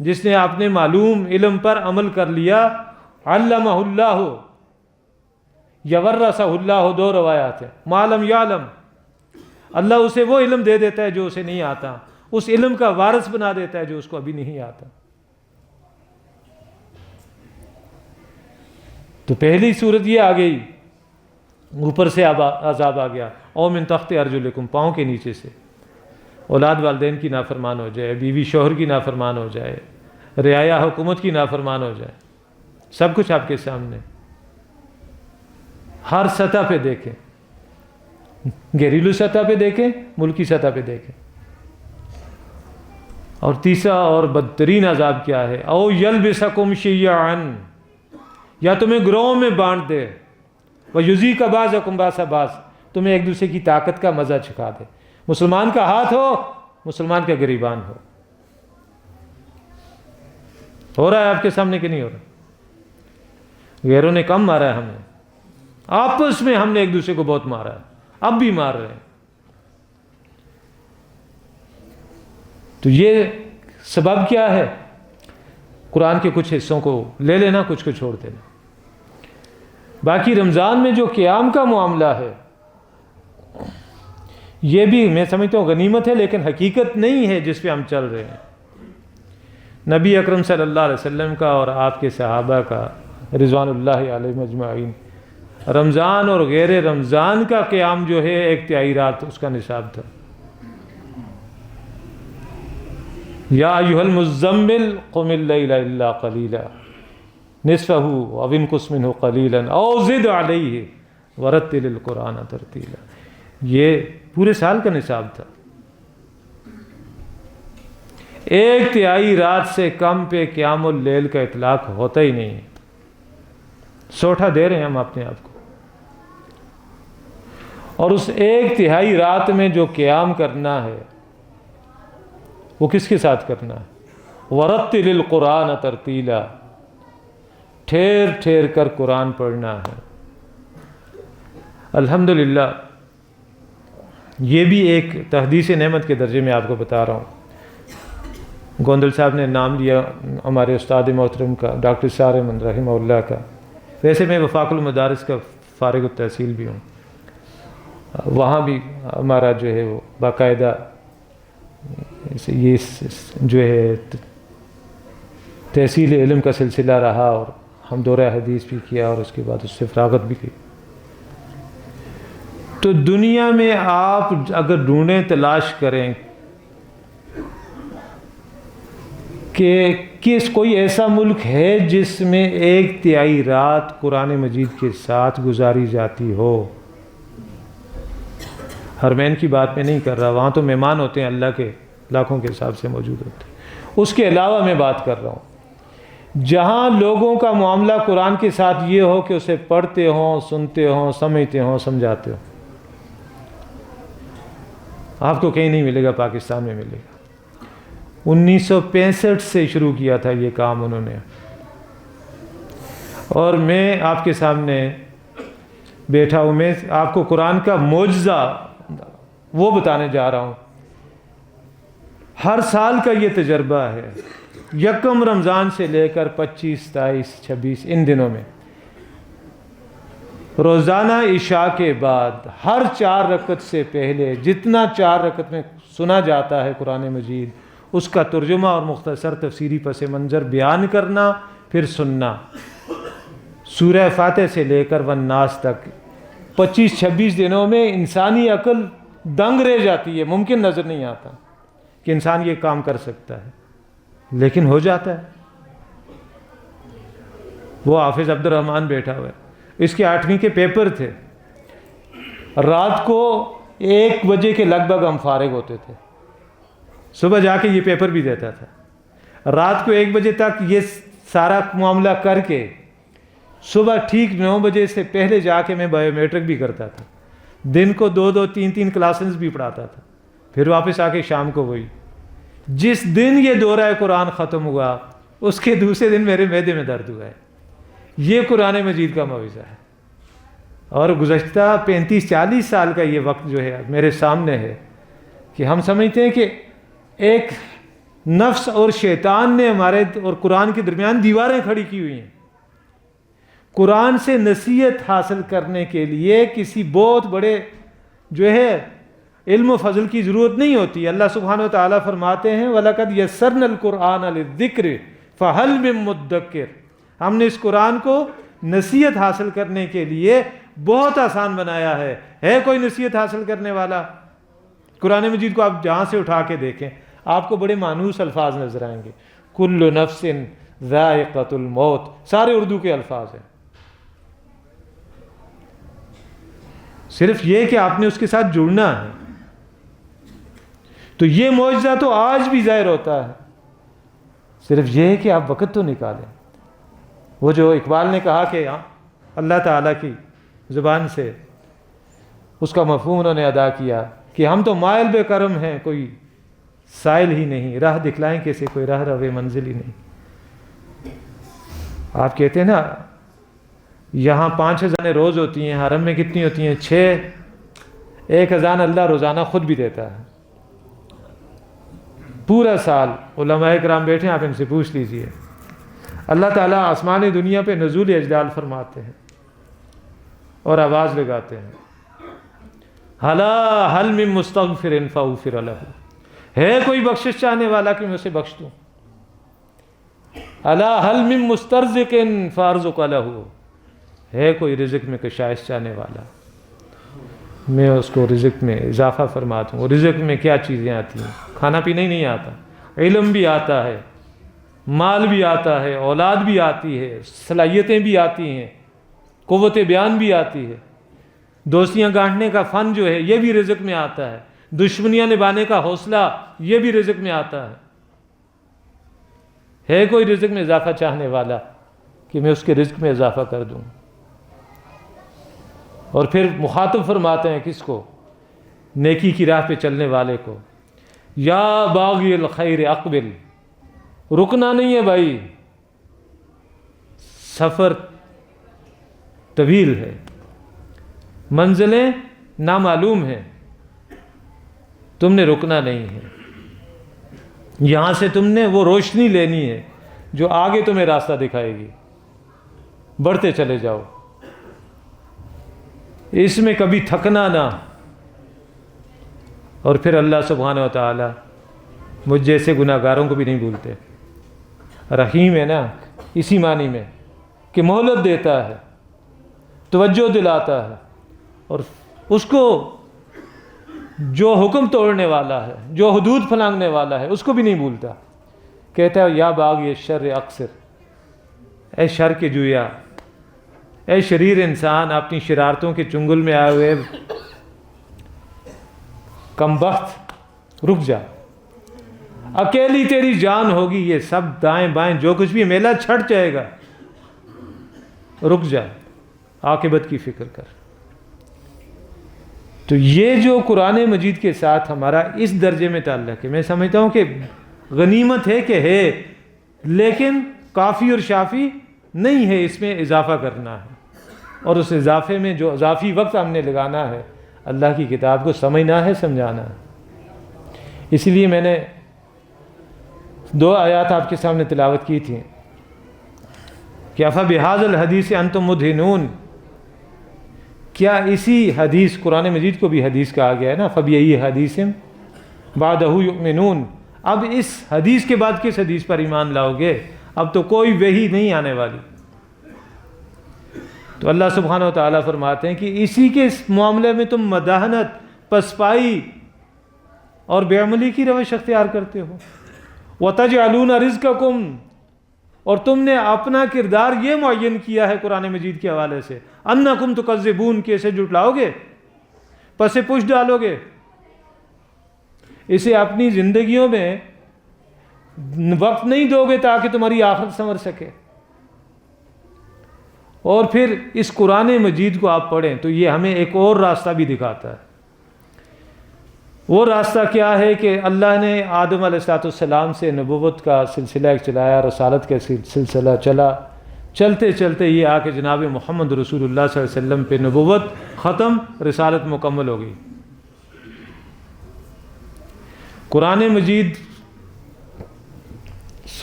جس نے اپنے معلوم علم پر عمل کر لیا، علمہ اللہ یا ورثہ اللہ، دو روایات ہیں، ما لم یعلم، اللہ اسے وہ علم دے دیتا ہے جو اسے نہیں آتا، اس علم کا وارث بنا دیتا ہے جو اس کو ابھی نہیں آتا۔ تو پہلی صورت یہ آ گئی، اوپر سے عذاب آ گیا، او من تحت ارجلکم، پاؤں کے نیچے سے، اولاد والدین کی نافرمان ہو جائے، بیوی شوہر کی نافرمان ہو جائے، رعایا حکومت کی نافرمان ہو جائے، سب کچھ آپ کے سامنے، ہر سطح پہ دیکھیں، گھریلو سطح پہ دیکھیں، ملکی سطح پہ دیکھیں۔ اور تیسرا اور بدترین عذاب کیا ہے، او یلبسکم شیعا، یا تمہیں گروہوں میں بانٹ دے، وَيُذِيقَ بَعْضَكُمْ بَأْسَ بَعْضٍ، تمہیں ایک دوسرے کی طاقت کا مزہ چکھا دے، مسلمان کا ہاتھ ہو، مسلمان کا گریبان ہو رہا ہے آپ کے سامنے کہ نہیں ہو رہا؟ غیروں نے کم مارا ہے ہمیں، آپس میں ہم نے ایک دوسرے کو بہت مارا ہے، اب بھی مار رہے ہیں۔ تو یہ سبب کیا ہے؟ قرآن کے کچھ حصوں کو لے لینا، کچھ کو چھوڑ دینا۔ باقی رمضان میں جو قیام کا معاملہ ہے، یہ بھی میں سمجھتا ہوں غنیمت ہے، لیکن حقیقت نہیں ہے جس پہ ہم چل رہے ہیں۔ نبی اکرم صلی اللہ علیہ وسلم کا اور آپ کے صحابہ کا رضوان اللہ علیہم اجمعین، رمضان اور غیر رمضان کا قیام جو ہے 1 تہائی رات اس کا نصاب تھا۔ یا ایھا المزمل قم اللیل الا قلیلا نصفہ او انقص منہ قلیلا او زد علیہ ورتل القرآن ترتیلا، یہ پورے سال کا نصاب تھا۔ 1 تہائی رات سے کم پہ قیام اللیل کا اطلاق ہوتا ہی نہیں ہے، سوٹھا دے رہے ہیں ہم اپنے آپ کو۔ اور اس 1 تہائی رات میں جو قیام کرنا ہے وہ کس کے ساتھ کرنا ہے؟ ورتل القرآن ترتیلا، ٹھیر ٹھیر کر قرآن پڑھنا ہے۔ الحمدللہ یہ بھی ایک تحدیث نعمت کے درجے میں آپ کو بتا رہا ہوں۔ گوندل صاحب نے نام لیا ہمارے استاد محترم کا، ڈاکٹر سارمن رحمہ اللہ کا۔ ویسے میں وفاق المدارس کا فارغ التحصیل بھی ہوں، وہاں بھی ہمارا جو ہے وہ باقاعدہ یہ جو ہے تحصیل علم کا سلسلہ رہا، اور ہم دورہ حدیث بھی کیا اور اس کے بعد اس سے فراغت بھی کی۔ تو دنیا میں آپ اگر ڈھونڈیں، تلاش کریں کہ کوئی ایسا ملک ہے جس میں 1 تہائی رات قرآن مجید کے ساتھ گزاری جاتی ہو۔ حرمین کی بات میں نہیں کر رہا، وہاں تو مہمان ہوتے ہیں اللہ کے، لاکھوں کے حساب سے موجود ہوتے ہیں۔ اس کے علاوہ میں بات کر رہا ہوں جہاں لوگوں کا معاملہ قرآن کے ساتھ یہ ہو کہ اسے پڑھتے ہوں، سنتے ہوں، سمجھتے ہوں، سمجھاتے ہوں۔ آپ کو کہیں نہیں ملے گا، پاکستان میں ملے گا۔ 1965 سے شروع کیا تھا یہ کام انہوں نے، اور میں آپ کے سامنے بیٹھا ہوں، میں آپ کو قرآن کا معجزہ وہ بتانے جا رہا ہوں۔ ہر سال کا یہ تجربہ ہے، یکم رمضان سے لے کر 25، 27، 26 ان دنوں میں روزانہ عشاء کے بعد ہر 4 رکعت سے پہلے جتنا 4 رکعت میں سنا جاتا ہے قرآن مجید، اس کا ترجمہ اور مختصر تفسیری پس منظر بیان کرنا، پھر سننا، سورہ فاتح سے لے کر والناس تک 25-26 دنوں میں انسانی عقل دنگ رہ جاتی ہے۔ ممکن نظر نہیں آتا کہ انسان یہ کام کر سکتا ہے، لیکن ہو جاتا ہے۔ وہ حافظ عبد الرحمن بیٹھا ہوا ہے، اس کے 8ویں کے پیپر تھے، رات کو 1 بجے کے لگ بھگ ہم فارغ ہوتے تھے، صبح جا کے یہ پیپر بھی دیتا تھا، رات کو 1 بجے تک یہ سارا معاملہ کر کے صبح ٹھیک 9 بجے سے پہلے جا کے میں بایو میٹرک بھی کرتا تھا، دن کو 2-2 3-3 کلاسز بھی پڑھاتا تھا، پھر واپس آ کے شام کو وہی۔ جس دن یہ دورہ قرآن ختم ہوا اس کے دوسرے دن میرے معدے میں درد ہوا ہے۔ یہ قرآن مجید کا معجزہ ہے، اور گزشتہ 35-40 سال کا یہ وقت جو ہے میرے سامنے ہے کہ ہم سمجھتے ہیں کہ ایک نفس اور شیطان نے ہمارے اور قرآن کے درمیان دیواریں کھڑی کی ہوئی ہیں۔ قرآن سے نصیحت حاصل کرنے کے لیے کسی بہت بڑے جو ہے علم و فضل کی ضرورت نہیں ہوتی۔ اللہ سبحانہ و تعالیٰ فرماتے ہیں وَلَقَدْ يَسَّرْنَا الْقُرْآنَ لِلذِّكْرِ فَهَلْ مِن مُدَّكِّرٍ، ہم نے اس قرآن کو نصیحت حاصل کرنے کے لیے بہت آسان بنایا ہے کوئی نصیحت حاصل کرنے والا؟ قرآن مجید کو آپ جہاں سے اٹھا کے دیکھیں آپ کو بڑے مانوس الفاظ نظر آئیں گے۔ کل نفس ذائقۃ الموت، سارے اردو کے الفاظ ہیں، صرف یہ کہ آپ نے اس کے ساتھ جڑنا ہے۔ تو یہ معجزہ تو آج بھی ظاہر ہوتا ہے، صرف یہ ہے کہ آپ وقت تو نکالیں۔ وہ جو اقبال نے کہا کہ اللہ تعالیٰ کی زبان سے اس کا مفہوم انہوں نے ادا کیا کہ ہم تو مائل بے کرم ہیں، کوئی سائل ہی نہیں، راہ دکھلائیں کیسے کوئی راہ روے منزل ہی نہیں۔ آپ کہتے ہیں نا یہاں 5 اذانیں روز ہوتی ہیں، حرم میں کتنی ہوتی ہیں؟ 6۔ 1 اذان اللہ روزانہ خود بھی دیتا ہے، پورا سال علماء کرام بیٹھے ہیں، آپ ان سے پوچھ لیجئے۔ اللہ تعالیٰ آسمانی دنیا پہ نزول اجلال فرماتے ہیں اور آواز لگاتے ہیں ہَلَا هَلْ مِن مُسْتَغْفِرٍ فَأُغْفِرَ لَهُ، ہے کوئی بخشش چاہنے والا کہ میں اسے بخش دوں؟ أَلَا هَلْ مِن مُسْتَرْزِقٍ فَأَرْزُقَ لَهُ، ہے کوئی رزق میں کشائش چاہنے والا میں اس کو رزق میں اضافہ فرما دوں۔ رزق میں کیا چیزیں آتی ہیں؟ کھانا پینا ہی نہیں آتا، علم بھی آتا ہے، مال بھی آتا ہے، اولاد بھی آتی ہے، صلاحیتیں بھی آتی ہیں، قوت بیان بھی آتی ہے، دوستیاں گانٹنے کا فن جو ہے یہ بھی رزق میں آتا ہے، دشمنیاں نبھانے کا حوصلہ یہ بھی رزق میں آتا ہے کوئی رزق میں اضافہ چاہنے والا کہ میں اس کے رزق میں اضافہ کر دوں؟ اور پھر مخاطب فرماتے ہیں کس کو؟ نیکی کی راہ پہ چلنے والے کو، یا باغی الخیر اقبل، رکنا نہیں ہے بھائی، سفر طویل ہے، منزلیں نامعلوم ہیں، تم نے رکنا نہیں ہے، یہاں سے تم نے وہ روشنی لینی ہے جو آگے تمہیں راستہ دکھائے گی، بڑھتے چلے جاؤ، اس میں کبھی تھکنا نہ۔ اور پھر اللہ سبحانہ و تعالی مجھ جیسے گناہ گاروں کو بھی نہیں بھولتے، رحیم ہے نا اسی معنی میں کہ مہلت دیتا ہے، توجہ دلاتا ہے، اور اس کو جو حکم توڑنے والا ہے، جو حدود پھلانگنے والا ہے، اس کو بھی نہیں بھولتا۔ کہتا ہے یا باغی شر اقصر، اے شر کے جویا، اے شریر انسان، اپنی شرارتوں کے چنگل میں آئے ہوئے کم بخت رک جا، اکیلی تیری جان ہوگی، یہ سب دائیں بائیں جو کچھ بھی میلہ چھٹ جائے گا، رک جا، عاقبت کی فکر کر۔ تو یہ جو قرآن مجید کے ساتھ ہمارا اس درجے میں تعلق ہے، میں سمجھتا ہوں کہ غنیمت ہے کہ ہے، لیکن کافی اور شافی نہیں ہے، اس میں اضافہ کرنا ہے، اور اس اضافے میں جو اضافی وقت ہم نے لگانا ہے اللہ کی کتاب کو سمجھنا ہے، سمجھانا ہے۔ اسی لیے میں نے 2 آیات آپ کے سامنے تلاوت کی تھیں کہ أَفَبِهَذَا الْحَدِيثِ أَنْتُمْ مُدْهِنُونَ، کیا اسی حدیث، قرآن مجید کو بھی حدیث کہا گیا ہے نا، فَبِأَيِّ حَدِيثٍ بَعْدَهُ يُؤْمِنُونَ، اب اس حدیث کے بعد کس حدیث پر ایمان لاؤ گے؟ اب تو کوئی وحی نہیں آنے والی۔ تو اللہ سبحانہ و تعالیٰ فرماتے ہیں کہ اسی کے اس معاملے میں تم مداحنت، پسپائی اور بے عملی کی روش اختیار کرتے ہو۔ وَتَجْعَلُونَ رِزْقَكُمْ، اور تم نے اپنا کردار یہ معین کیا ہے قرآن مجید کے حوالے سے، أَنَّكُمْ تُكَذِّبُونَ، کہ اسے جھٹلاؤ گے، پس پش ڈالو گے، اسے اپنی زندگیوں میں وقت نہیں دو گے تاکہ تمہاری آخرت سنور سکے۔ اور پھر اس قرآن مجید کو آپ پڑھیں تو یہ ہمیں ایک اور راستہ بھی دکھاتا ہے۔ وہ راستہ کیا ہے کہ اللہ نے آدم علیہ السلام سے نبوت کا سلسلہ چلایا، رسالت کا سلسلہ چلا، چلتے چلتے یہ آ کے جناب محمد رسول اللہ صلی اللہ علیہ وسلم پہ نبوت ختم، رسالت مکمل ہو گئی۔ قرآن مجید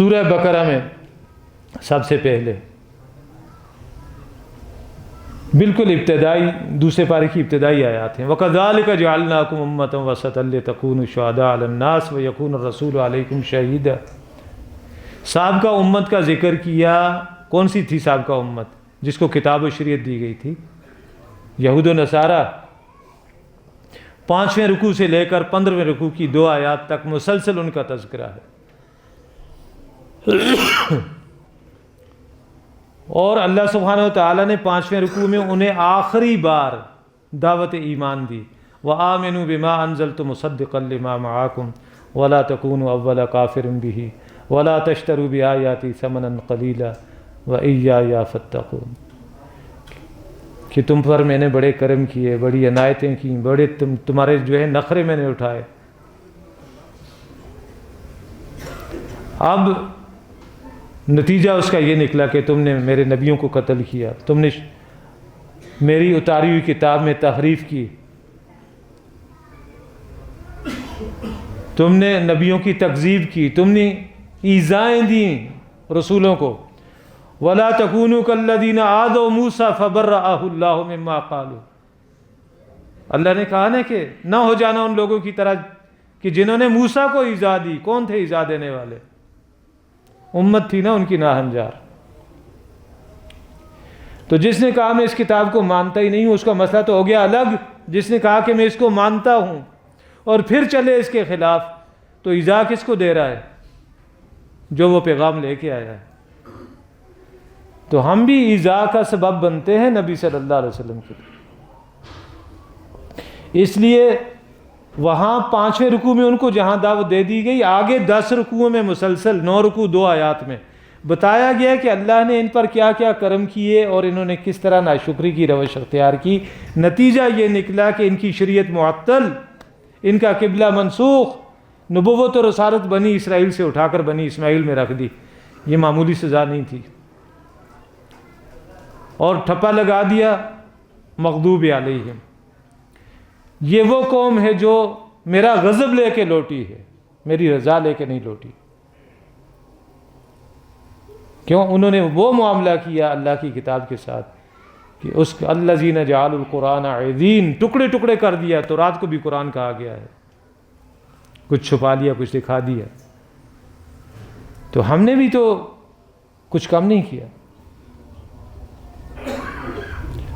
سورہ بقرہ میں سب سے پہلے بالکل ابتدائی دوسرے پارے کی ابتدائی آیات ہیں وَكَذَلِكَ جَعَلْنَاكُمْ أُمَّةً وَسَطًا لِتَكُونُوا شُهَدَاءَ عَلَى النَّاسِ وَيَكُونَ الرَّسُولُ عَلَيْكُمْ شَهِيدًا۔ سابقہ امت کا ذکر کیا۔ کون سی تھی سابقہ امت؟ جس کو کتاب و شریعت دی گئی تھی، یہود و نصارہ۔ 5ویں رکوع سے لے کر 15ویں رکوع کی 2 آیات تک مسلسل ان کا تذکرہ ہے، اور اللہ سبحانہ وتعالیٰ نے 5ویں رکوع میں انہیں آخری بار دعوت ایمان دی، وَآمِنُوا بِمَا أَنزَلْتُ مُصَدِّقًا لِمَا مَعَكُمْ وَلَا تَكُونُوا أَوَّلَ كَافِرٍ بِهِ وَلَا تَشْتَرُوا بِآيَاتِي ثَمَنًا قَلِيلًا وَإِيَّايَ فَاتَّقُونِ، کہ تم پر میں نے بڑے کرم کیے، بڑی عنایتیں کیں، بڑے تمہارے جو ہے نخرے میں نے اٹھائے۔ اب نتیجہ اس کا یہ نکلا کہ تم نے میرے نبیوں کو قتل کیا، تم نے میری اتاری ہوئی کتاب میں تحریف کی، تم نے نبیوں کی تکذیب کی، تم نے ایذائیں دیں رسولوں کو۔ وَلَا تَكُونُوا كَالَّذِينَ آذَوْا مُوسَىٰ فَبَرَّأَهُ اللَّهُ مِمَّا قَالُوا۔ اللہ نے کہا نا کہ نہ ہو جانا ان لوگوں کی طرح کہ جنہوں نے موسیٰ کو ایذا دی۔ کون تھے ایذا دینے والے؟ امت تھی نا ان کی ناہنجار۔ تو جس نے کہا میں اس کتاب کو مانتا ہی نہیں ہوں، اس کا مسئلہ تو ہو گیا الگ۔ جس نے کہا کہ میں اس کو مانتا ہوں اور پھر چلے اس کے خلاف، تو ایذا کس کو دے رہا ہے؟ جو وہ پیغام لے کے آیا ہے۔ تو ہم بھی ایذا کا سبب بنتے ہیں نبی صلی اللہ علیہ وسلم کے لیے۔ اس لیے وہاں 5ویں رکوع میں ان کو جہاں دعوت دے دی گئی، آگے 10 رکوعوں میں مسلسل 9 رکوع 2 آیات میں بتایا گیا کہ اللہ نے ان پر کیا کیا کرم کیے اور انہوں نے کس طرح ناشکری کی روش اختیار کی۔ نتیجہ یہ نکلا کہ ان کی شریعت معطل، ان کا قبلہ منسوخ، نبوت اور رسالت بنی اسرائیل سے اٹھا کر بنی اسماعیل میں رکھ دی۔ یہ معمولی سزا نہیں تھی، اور ٹھپا لگا دیا مغضوب علیہم۔ یہ وہ قوم ہے جو میرا غضب لے کے لوٹی ہے، میری رضا لے کے نہیں لوٹی۔ کیوں؟ انہوں نے وہ معاملہ کیا اللہ کی کتاب کے ساتھ کہ اس الذین جعلوا القرآن عضین، ٹکڑے ٹکڑے کر دیا۔ تو رات کو بھی قرآن کہا گیا ہے، کچھ چھپا لیا، کچھ دکھا دیا۔ تو ہم نے بھی تو کچھ کم نہیں کیا۔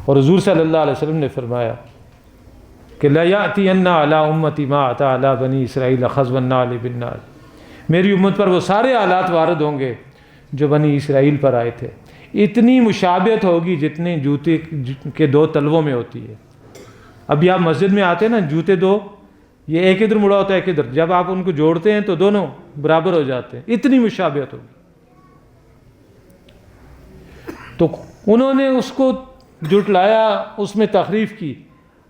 اور حضور صلی اللہ علیہ وسلم نے فرمایا کہ لا یأتین علی امتی ما اتی علی بنی اسرائیل خزو النعل بالنعل، میری امت پر وہ سارے آلات وارد ہوں گے جو بنی اسرائیل پر آئے تھے۔ اتنی مشابہت ہوگی جتنے جوتے کے 2 تلووں میں ہوتی ہے۔ ابھی آپ مسجد میں آتے ہیں نا، جوتے 2، یہ ایک ادھر مڑا ہوتا ہے ایک ادھر، جب آپ ان کو جوڑتے ہیں تو دونوں برابر ہو جاتے ہیں، اتنی مشابہت ہوگی۔ تو انہوں نے اس کو جھٹلایا، اس میں تحریف کی۔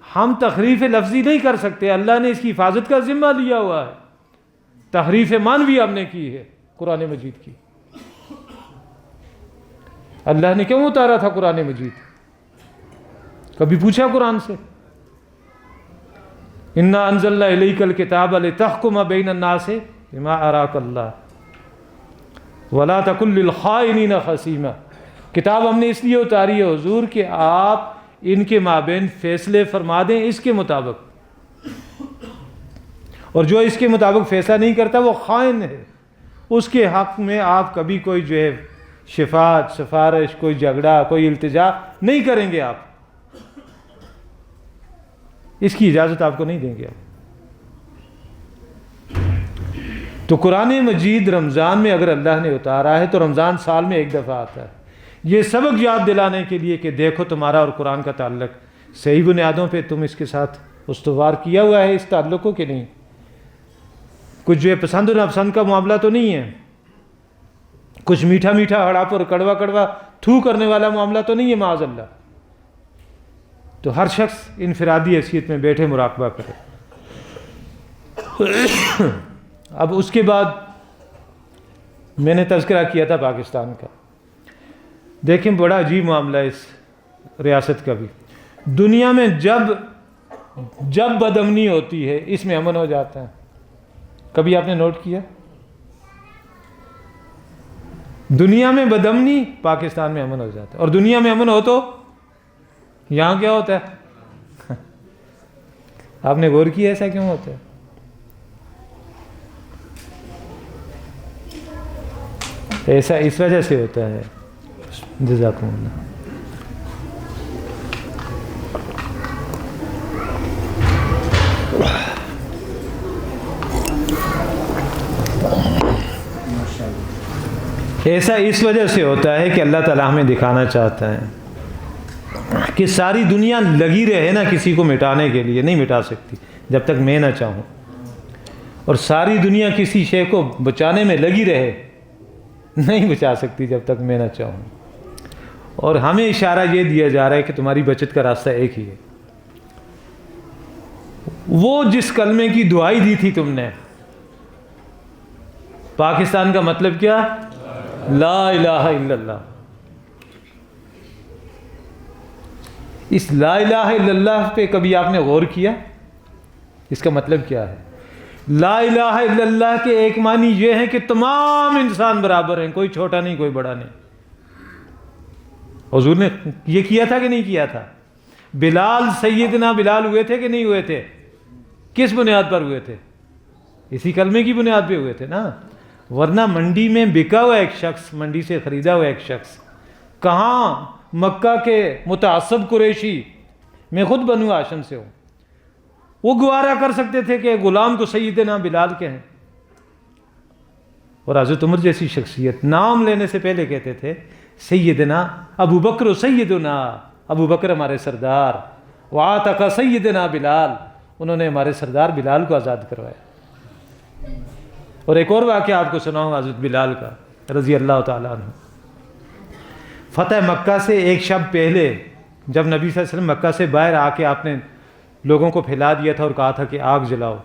ہم تحریف لفظی نہیں کر سکتے، اللہ نے اس کی حفاظت کا ذمہ لیا ہوا ہے۔ تحریف معنوی ہم نے کی ہے قرآن مجید کی۔ اللہ نے کیوں اتارا تھا قرآن مجید؟ کبھی پوچھا قرآن سے؟ انا انزلنا الیک الکتاب لتحکم بین الناس بما اراک اللہ ولا تکن للخائنین خصیما۔ کتاب ہم نے اس لیے اتاری ہے حضور کہ آپ ان کے مابین فیصلے فرما دیں اس کے مطابق، اور جو اس کے مطابق فیصلہ نہیں کرتا وہ خائن ہے۔ اس کے حق میں آپ کبھی کوئی جو ہے شفاعت، سفارش، کوئی جھگڑا، کوئی التجا نہیں کریں گے، آپ اس کی اجازت آپ کو نہیں دیں گے۔ تو قرآن مجید رمضان میں اگر اللہ نے اتارا ہے تو رمضان سال میں ایک دفعہ آتا ہے، یہ سبق یاد دلانے کے لیے کہ دیکھو تمہارا اور قرآن کا تعلق صحیح بنیادوں پہ تم اس کے ساتھ استوار کیا ہوا ہے اس تعلق کو کہ نہیں۔ کچھ جو ہے پسند و ناپسند کا معاملہ تو نہیں ہے، کچھ میٹھا میٹھا ہڑاپ اور کڑوا کڑوا تھو کرنے والا معاملہ تو نہیں ہے معاذ اللہ۔ تو ہر شخص انفرادی حیثیت میں بیٹھے مراقبہ کرے۔ اب اس کے بعد میں نے تذکرہ کیا تھا پاکستان کا۔ دیکھیں بڑا عجیب معاملہ ہے اس ریاست کا بھی۔ دنیا میں جب بدامنی ہوتی ہے اس میں امن ہو جاتا ہے۔ کبھی آپ نے نوٹ کیا؟ دنیا میں بدامنی، پاکستان میں امن ہو جاتا ہے، اور دنیا میں امن ہو تو یہاں کیا ہوتا ہے؟ آپ نے غور کیا ایسا کیوں ہوتا ہے؟ ایسا اس وجہ سے ہوتا ہے۔ جزاکم اللہ۔ ایسا اس وجہ سے ہوتا ہے کہ اللہ تعالیٰ ہمیں دکھانا چاہتا ہے کہ ساری دنیا لگی رہے نا کسی کو مٹانے کے لیے، نہیں مٹا سکتی جب تک میں نہ چاہوں، اور ساری دنیا کسی شے کو بچانے میں لگی رہے، نہیں بچا سکتی جب تک میں نہ چاہوں۔ اور ہمیں اشارہ یہ دیا جا رہا ہے کہ تمہاری بچت کا راستہ ایک ہی ہے۔ وہ جس کلمے کی دعائی دی تھی تم نے، پاکستان کا مطلب کیا؟ لا الہ الا اللہ۔ اس لا الہ الا اللہ پہ کبھی آپ نے غور کیا؟ اس کا مطلب کیا ہے؟ لا الہ الا اللہ کے ایک معنی یہ ہے کہ تمام انسان برابر ہیں، کوئی چھوٹا نہیں کوئی بڑا نہیں۔ حضور نے یہ کیا تھا کہ نہیں کیا تھا؟ بلال، سیدنا بلال ہوئے تھے کہ نہیں ہوئے تھے؟ کس بنیاد پر ہوئے تھے؟ اسی کلمے کی بنیاد پہ ہوئے تھے نا، ورنہ منڈی میں بکا ہوا ایک شخص، منڈی سے خریدا ہوا ایک شخص، کہاں مکہ کے متعصب قریشی، میں خود بنو ہاشم سے ہوں، وہ گوارا کر سکتے تھے کہ غلام کو سیدنا بلال کہیں؟ اور حضرت عمر جیسی شخصیت نام لینے سے پہلے کہتے تھے سیدنا ابو بکر سیدنا، ابو بکر ہمارے سردار، وعاتق سیدنا بلال، انہوں نے ہمارے سردار بلال کو آزاد کروایا۔ اور ایک اور واقعہ آپ کو سناؤں حضرت بلال کا رضی اللہ تعالیٰ عنہ۔ فتح مکہ سے ایک شب پہلے جب نبی صلی اللہ علیہ وسلم مکہ سے باہر آ کے آپ نے لوگوں کو پھیلا دیا تھا اور کہا تھا کہ آگ جلاؤ،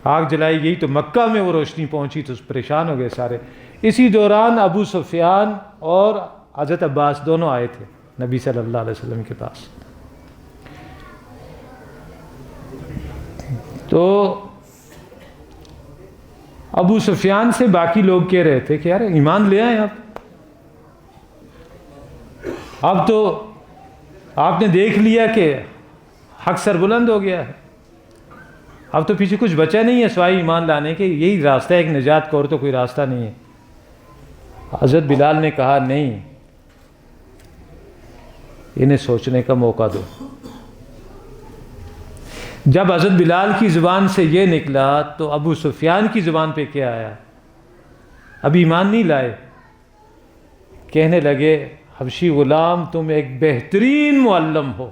آگ جلائی گئی تو مکہ میں وہ روشنی پہنچی تو پریشان ہو گئے سارے۔ اسی دوران ابو سفیان اور حضرت عباس دونوں آئے تھے نبی صلی اللہ علیہ وسلم کے پاس۔ تو ابو سفیان سے باقی لوگ کہہ رہے تھے کہ یار ایمان لے آئے اب تو آپ نے دیکھ لیا کہ حق سر بلند ہو گیا ہے، اب تو پیچھے کچھ بچا نہیں ہے سوائے ایمان لانے کے، یہی راستہ ہے ایک نجات کا، اور تو کوئی راستہ نہیں ہے۔ حضرت بلال نے کہا نہیں، انہیں سوچنے کا موقع دو۔ جب حضرت بلال کی زبان سے یہ نکلا تو ابو سفیان کی زبان پہ کیا آیا؟ ابھی ایمان نہیں لائے، کہنے لگے حبشی غلام تم ایک بہترین معلم ہو۔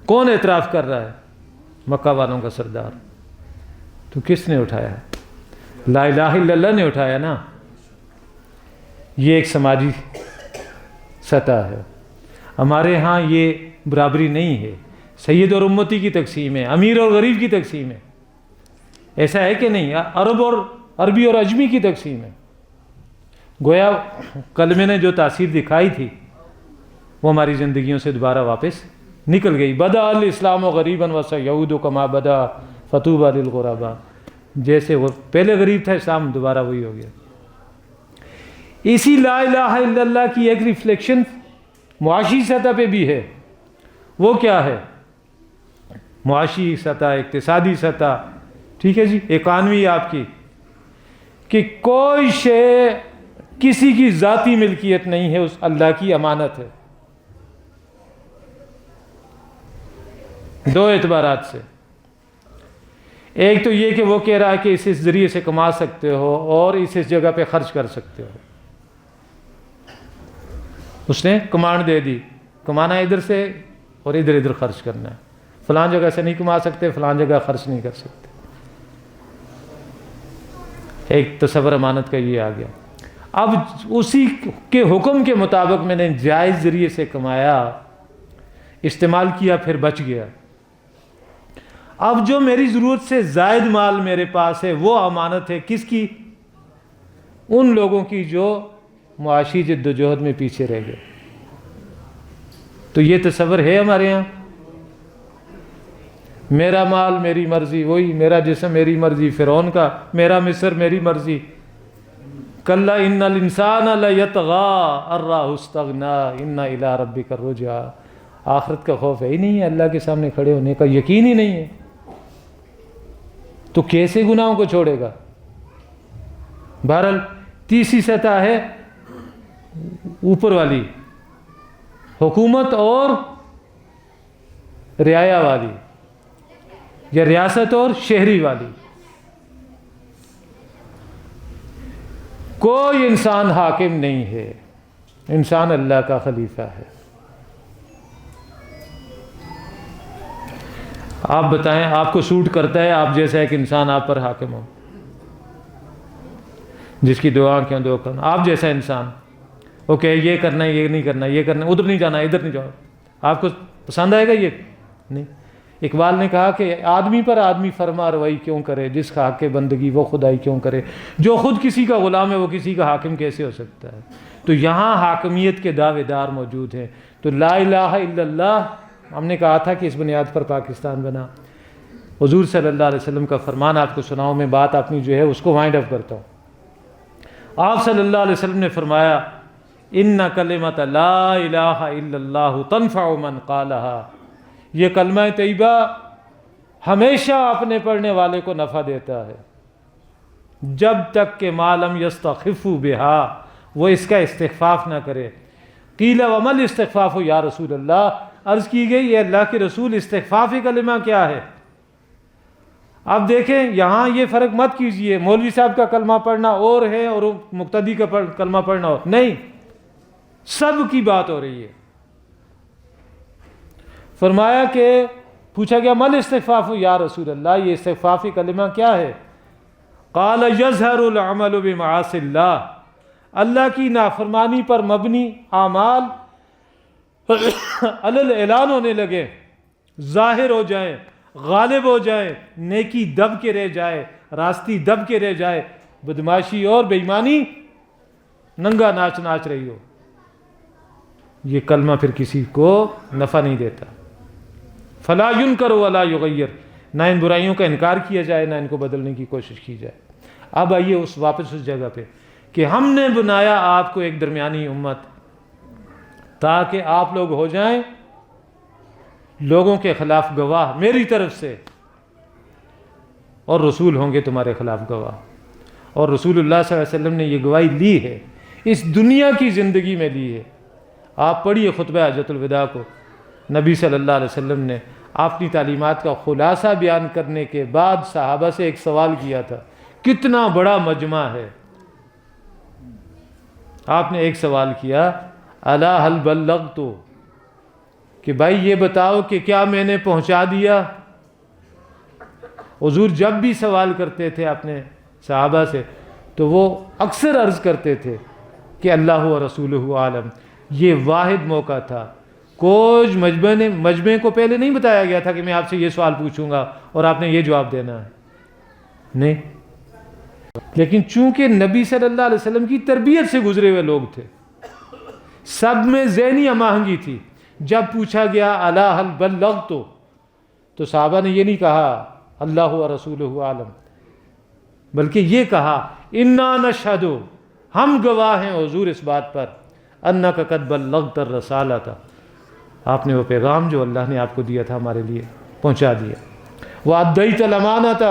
کون اعتراف کر رہا ہے؟ مکہ والوں کا سردار۔ تو کس نے اٹھایا؟ لا الہ الا اللہ نے اٹھایا نا۔ یہ ایک سماجی سطح ہے، ہمارے ہاں یہ برابری نہیں ہے، سید اور امتی کی تقسیم ہے، امیر اور غریب کی تقسیم ہے، ایسا ہے کہ نہیں؟ عرب اور عربی اور عجمی کی تقسیم ہے۔ گویا کلمے نے جو تاثیر دکھائی تھی وہ ہماری زندگیوں سے دوبارہ واپس نکل گئی۔ بدا الاسلام غریبا وسیعود کما بدا فطوبى للغرباء، جیسے وہ پہلے غریب تھا اسلام دوبارہ وہی ہو گیا۔ اسی لا الہ الا اللہ کی ایک ریفلیکشن معاشی سطح پہ بھی ہے۔ وہ کیا ہے؟ معاشی سطح، اقتصادی سطح، ٹھیک ہے جی، اکانومی آپ کی، کہ کوئی شے کسی کی ذاتی ملکیت نہیں ہے، اس اللہ کی امانت ہے۔ دو اعتبارات سے، ایک تو یہ کہ وہ کہہ رہا ہے کہ اس ذریعے سے کما سکتے ہو اور اس جگہ پہ خرچ کر سکتے ہو۔ اس نے کمانڈ دے دی، کمانا ادھر سے اور ادھر ادھر خرچ کرنا ہے، فلان جگہ سے نہیں کما سکتے، فلان جگہ خرچ نہیں کر سکتے۔ ایک تصور امانت کا یہ آ گیا۔ اب اسی کے حکم کے مطابق میں نے جائز ذریعے سے کمایا، استعمال کیا، پھر بچ گیا۔ اب جو میری ضرورت سے زائد مال میرے پاس ہے وہ امانت ہے کس کی؟ ان لوگوں کی جو معاشی جد و جہد میں پیچھے رہ گئے۔ تو یہ تصور ہے ہمارے یہاں؟ میرا مال میری مرضی، وہی میرا جسم میری مرضی، فرعون کا میرا مصر میری مرضی، کلا ان الانسان لیطغی ان رآہ استغنی ان الی ربک الرجعی. آخرت کا خوف ہے ہی نہیں ہے, اللہ کے سامنے کھڑے ہونے کا یقین ہی نہیں ہے, تو کیسے گناہوں کو چھوڑے گا؟ بہرحال تیسری سطح ہے اوپر والی, حکومت اور رعایا والی, یا ریاست اور شہری والی. کوئی انسان حاکم نہیں ہے, انسان اللہ کا خلیفہ ہے. آپ بتائیں آپ کو سوٹ کرتا ہے آپ جیسا ایک انسان آپ پر حاکم ہو, جس کی دعا کیا دعا کرنا, آپ جیسا انسان اوکے یہ کرنا ہے, یہ نہیں کرنا, یہ کرنا, ادھر نہیں جانا, ادھر نہیں جاؤ, آپ کو پسند آئے گا یہ؟ نہیں. اقبال نے کہا کہ آدمی پر آدمی فرما روائی کیوں کرے, جس کا حق بندگی وہ خدائی کیوں کرے, جو خود کسی کا غلام ہے وہ کسی کا حاکم کیسے ہو سکتا ہے؟ تو یہاں حاکمیت کے دعوے دار موجود ہیں. تو لا الہ الا اللہ ہم نے کہا تھا کہ اس بنیاد پر پاکستان بنا. حضور صلی اللہ علیہ وسلم کا فرمان آپ کو سناؤں, میں بات اپنی جو ہے اس کو وائنڈ اپ کرتا ہوں. آپ صلی اللہ علیہ وسلم نے فرمایا ان کلمۃ لا الہ الا اللہ تنفع من قالها, یہ کلمہ طیبہ ہمیشہ اپنے پڑھنے والے کو نفع دیتا ہے جب تک کہ ما لم یستخفوا بها, وہ اس کا استخفاف نہ کرے. قیل وما الاستخفاف یا رسول اللہ, عرض کی گئی یہ اللہ کے رسول استخفاف کلمہ کیا ہے؟ اب دیکھیں یہاں یہ فرق مت کیجئے مولوی صاحب کا کلمہ پڑھنا اور ہے اور مقتدی کا کلمہ پڑھنا اور نہیں, سب کی بات ہو رہی ہے. فرمایا کہ پوچھا گیا مل استخفاف یا رسول اللہ, یہ استخفافی کلمہ کیا ہے؟ قال یظہر العمل بمعاصی اللہ, اللہ کی نافرمانی پر مبنی اعمال اعلان ہونے لگے, ظاہر ہو جائیں, غالب ہو جائیں, نیکی دب کے رہ جائے, راستی دب کے رہ جائے, بدماشی اور بے ایمانی ننگا ناچ ناچ رہی ہو, یہ کلمہ پھر کسی کو نفع نہیں دیتا. فلا ینکر ولا یغیر, نہ ان برائیوں کا انکار کیا جائے نہ ان کو بدلنے کی کوشش کی جائے. اب آئیے واپس اس جگہ پہ کہ ہم نے بنایا آپ کو ایک درمیانی امت تاکہ آپ لوگ ہو جائیں لوگوں کے خلاف گواہ میری طرف سے, اور رسول ہوں گے تمہارے خلاف گواہ. اور رسول اللہ صلی اللہ علیہ وسلم نے یہ گواہی لی ہے, اس دنیا کی زندگی میں لی ہے. آپ پڑھیے خطبہ حجۃ الوداع کو, نبی صلی اللہ علیہ وسلم نے اپنی تعلیمات کا خلاصہ بیان کرنے کے بعد صحابہ سے ایک سوال کیا تھا, کتنا بڑا مجمع ہے. آپ نے ایک سوال کیا الا هل بلغت, کہ بھائی یہ بتاؤ کہ کیا میں نے پہنچا دیا. حضور جب بھی سوال کرتے تھے اپنے صحابہ سے تو وہ اکثر عرض کرتے تھے کہ اللہ و رسولہ عالم. یہ واحد موقع تھا, کوئی مجمع کو پہلے نہیں بتایا گیا تھا کہ میں آپ سے یہ سوال پوچھوں گا اور آپ نے یہ جواب دینا ہے, نہیں. لیکن چونکہ نبی صلی اللہ علیہ وسلم کی تربیت سے گزرے ہوئے لوگ تھے, سب میں ذہنی ہم آہنگی تھی. جب پوچھا گیا الا هل بلغت تو صحابہ نے یہ نہیں کہا اللہ و رسولہ عالم, بلکہ یہ کہا انا نشہد, ہم گواہ ہیں حضور اس بات پر, انک قد بلغت الرسالۃ, آپ نے وہ پیغام جو اللہ نے آپ کو دیا تھا ہمارے لیے پہنچا دیا. وادیت الامانۃ,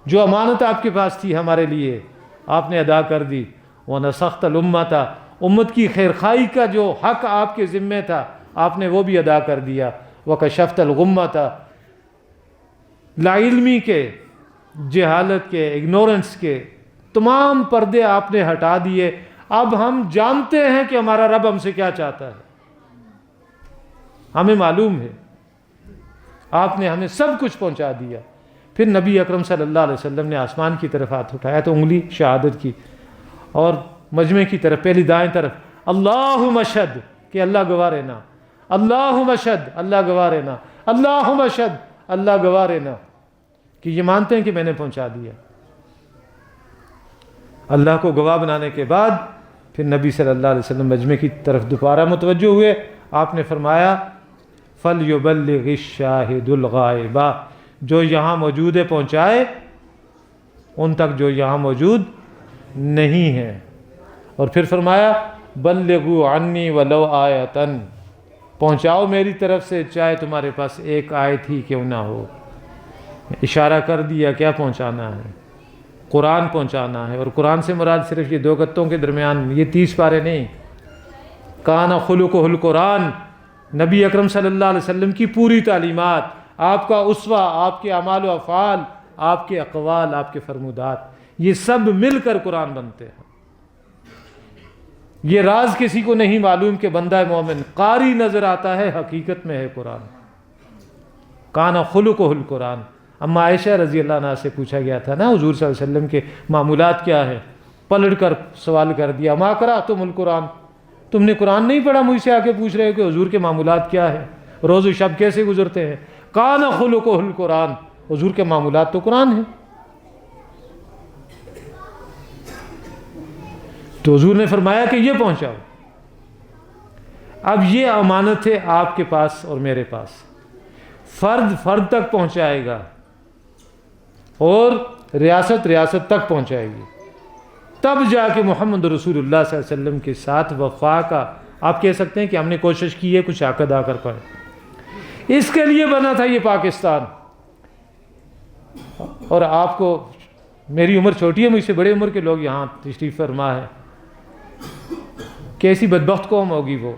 جو امانت آپ کے پاس تھی ہمارے لیے آپ نے ادا کر دی. ونصحت الامۃ, امت کی خیرخواہی کا جو حق آپ کے ذمہ تھا آپ نے وہ بھی ادا کر دیا. وکشفت الغمۃ, لا علمی کے, جہالت کے, اگنورنس کے تمام پردے آپ نے ہٹا دیے. اب ہم جانتے ہیں کہ ہمارا رب ہم سے کیا چاہتا ہے, ہمیں معلوم ہے, آپ نے ہمیں سب کچھ پہنچا دیا. پھر نبی اکرم صلی اللہ علیہ وسلم نے آسمان کی طرف ہاتھ اٹھایا تو انگلی شہادت کی, اور مجمع کی طرف پہلی دائیں طرف اللہم اشہد, کہ اللہ گواہ رہنا, اللہم اشہد, اللہ گواہ رہنا, اللہم اشہد, اللہ گواہ رہنا, کہ یہ مانتے ہیں کہ میں نے پہنچا دیا. اللہ کو گواہ بنانے کے بعد پھر نبی صلی اللہ علیہ وسلم مجمع کی طرف دوبارہ متوجہ ہوئے. آپ نے فرمایا فَلْيُبَلِّغِ الشَّاهِدُ الْغَائِبَ, جو یہاں موجود ہے پہنچائے ان تک جو یہاں موجود نہیں ہے. اور پھر فرمایا بلغوا عنی ولو آیۃ، پہنچاؤ میری طرف سے چاہے تمہارے پاس ایک آیت ہی کیوں نہ ہو۔ اشارہ کر دیا کیا پہنچانا ہے، قرآن پہنچانا ہے، اور قرآن سے مراد صرف یہ 2 گتوں کے درمیان یہ 30 پارے نہیں، کان خلقہ القرآن، نبی اکرم صلی اللہ علیہ وسلم کی پوری تعلیمات، آپ کا اسوہ، آپ کے اعمال و افعال، آپ کے اقوال، آپ کے فرمودات، یہ سب مل کر قرآن بنتے ہیں۔ یہ راز کسی کو نہیں معلوم کہ بندہ مومن قاری نظر آتا ہے، حقیقت میں ہے قرآن۔ کان خلقہ القرآن۔ اما عائشہ رضی اللہ عنہ سے پوچھا گیا تھا نا حضور صلی اللہ علیہ وسلم کے معمولات کیا ہیں، پلٹ کر سوال کر دیا ما قرأتم القرآن، تم نے قرآن نہیں پڑھا، مجھ سے آ کے پوچھ رہے ہو کہ حضور کے معمولات کیا ہیں، روز و شب کیسے گزرتے ہیں۔ کان خلقہ القرآن، حضور کے معمولات تو قرآن ہیں۔ تو حضور نے فرمایا کہ یہ پہنچاؤ۔ اب یہ امانت ہے آپ کے پاس اور میرے پاس، فرد فرد تک پہنچائے گا اور ریاست ریاست تک پہنچائے گی، تب جا کے محمد رسول اللہ صلی اللہ علیہ وسلم کے ساتھ وفا کا آپ کہہ سکتے ہیں کہ ہم نے کوشش کی ہے کچھ حق ادا کر پائے۔ اس کے لیے بنا تھا یہ پاکستان۔ اور آپ کو، میری عمر چھوٹی ہے، مجھ سے بڑے عمر کے لوگ یہاں تشریف فرما ہے، کیسی بدبخت قوم ہوگی وہ۔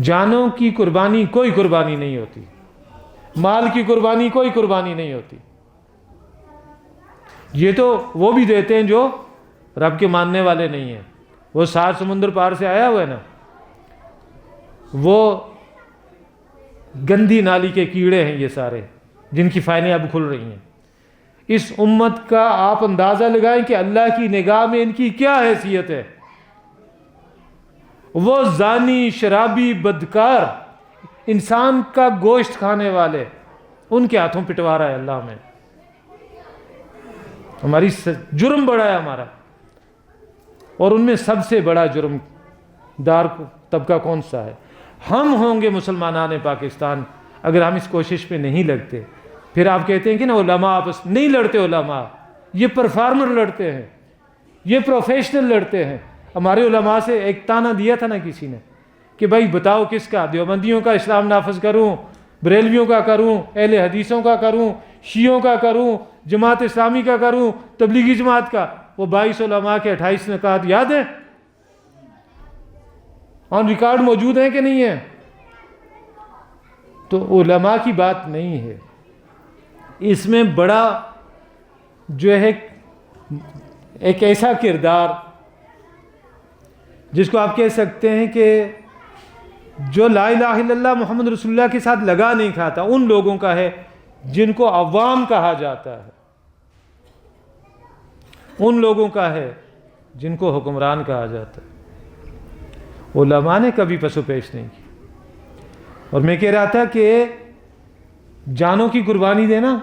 جانوں کی قربانی کوئی قربانی نہیں ہوتی، مال کی قربانی کوئی قربانی نہیں ہوتی۔ یہ تو وہ بھی دیتے ہیں جو رب کے ماننے والے نہیں ہیں، وہ 7 سمندر پار سے آیا ہوا ہے نا، وہ گندی نالی کے کیڑے ہیں یہ سارے، جن کی فائنیں اب کھل رہی ہیں۔ اس امت کا آپ اندازہ لگائیں کہ اللہ کی نگاہ میں ان کی کیا حیثیت ہے۔ وہ زانی، شرابی، بدکار، انسان کا گوشت کھانے والے، ان کے ہاتھوں پٹوا رہا ہے اللہ میں۔ ہماری جرم بڑا ہے ہمارا، اور ان میں سب سے بڑا جرم دار طبقہ کون سا ہے؟ ہم ہوں گے مسلمانان پاکستان اگر ہم اس کوشش پہ نہیں لگتے۔ پھر آپ کہتے ہیں کہ نا علماء آپس نہیں لڑتے، علماء یہ پرفارمر لڑتے ہیں، یہ پروفیشنل لڑتے ہیں۔ ہمارے علماء سے ایک تانا دیا تھا نا کسی نے کہ بھائی بتاؤ کس کا، دیوبندیوں کا اسلام نافذ کروں، بریلویوں کا کروں، اہل حدیثوں کا کروں، شیعوں کا کروں، جماعت اسلامی کا کروں، تبلیغی جماعت کا؟ وہ 22 علماء کے 28 نکات یاد ہیں؟ آن ریکارڈ موجود ہیں کہ نہیں ہیں؟ تو علماء کی بات نہیں ہے، اس میں بڑا جو ہے ایک ایسا کردار جس کو آپ کہہ سکتے ہیں کہ جو لا الہ الا اللہ محمد رسول اللہ کے ساتھ لگا نہیں کھاتا، ان لوگوں کا ہے جن کو عوام کہا جاتا ہے، ان لوگوں کا ہے جن کو حکمران کہا جاتا ہے۔ علماء نے کبھی پس و پیش نہیں کی۔ اور میں کہہ رہا تھا کہ جانوں کی قربانی دینا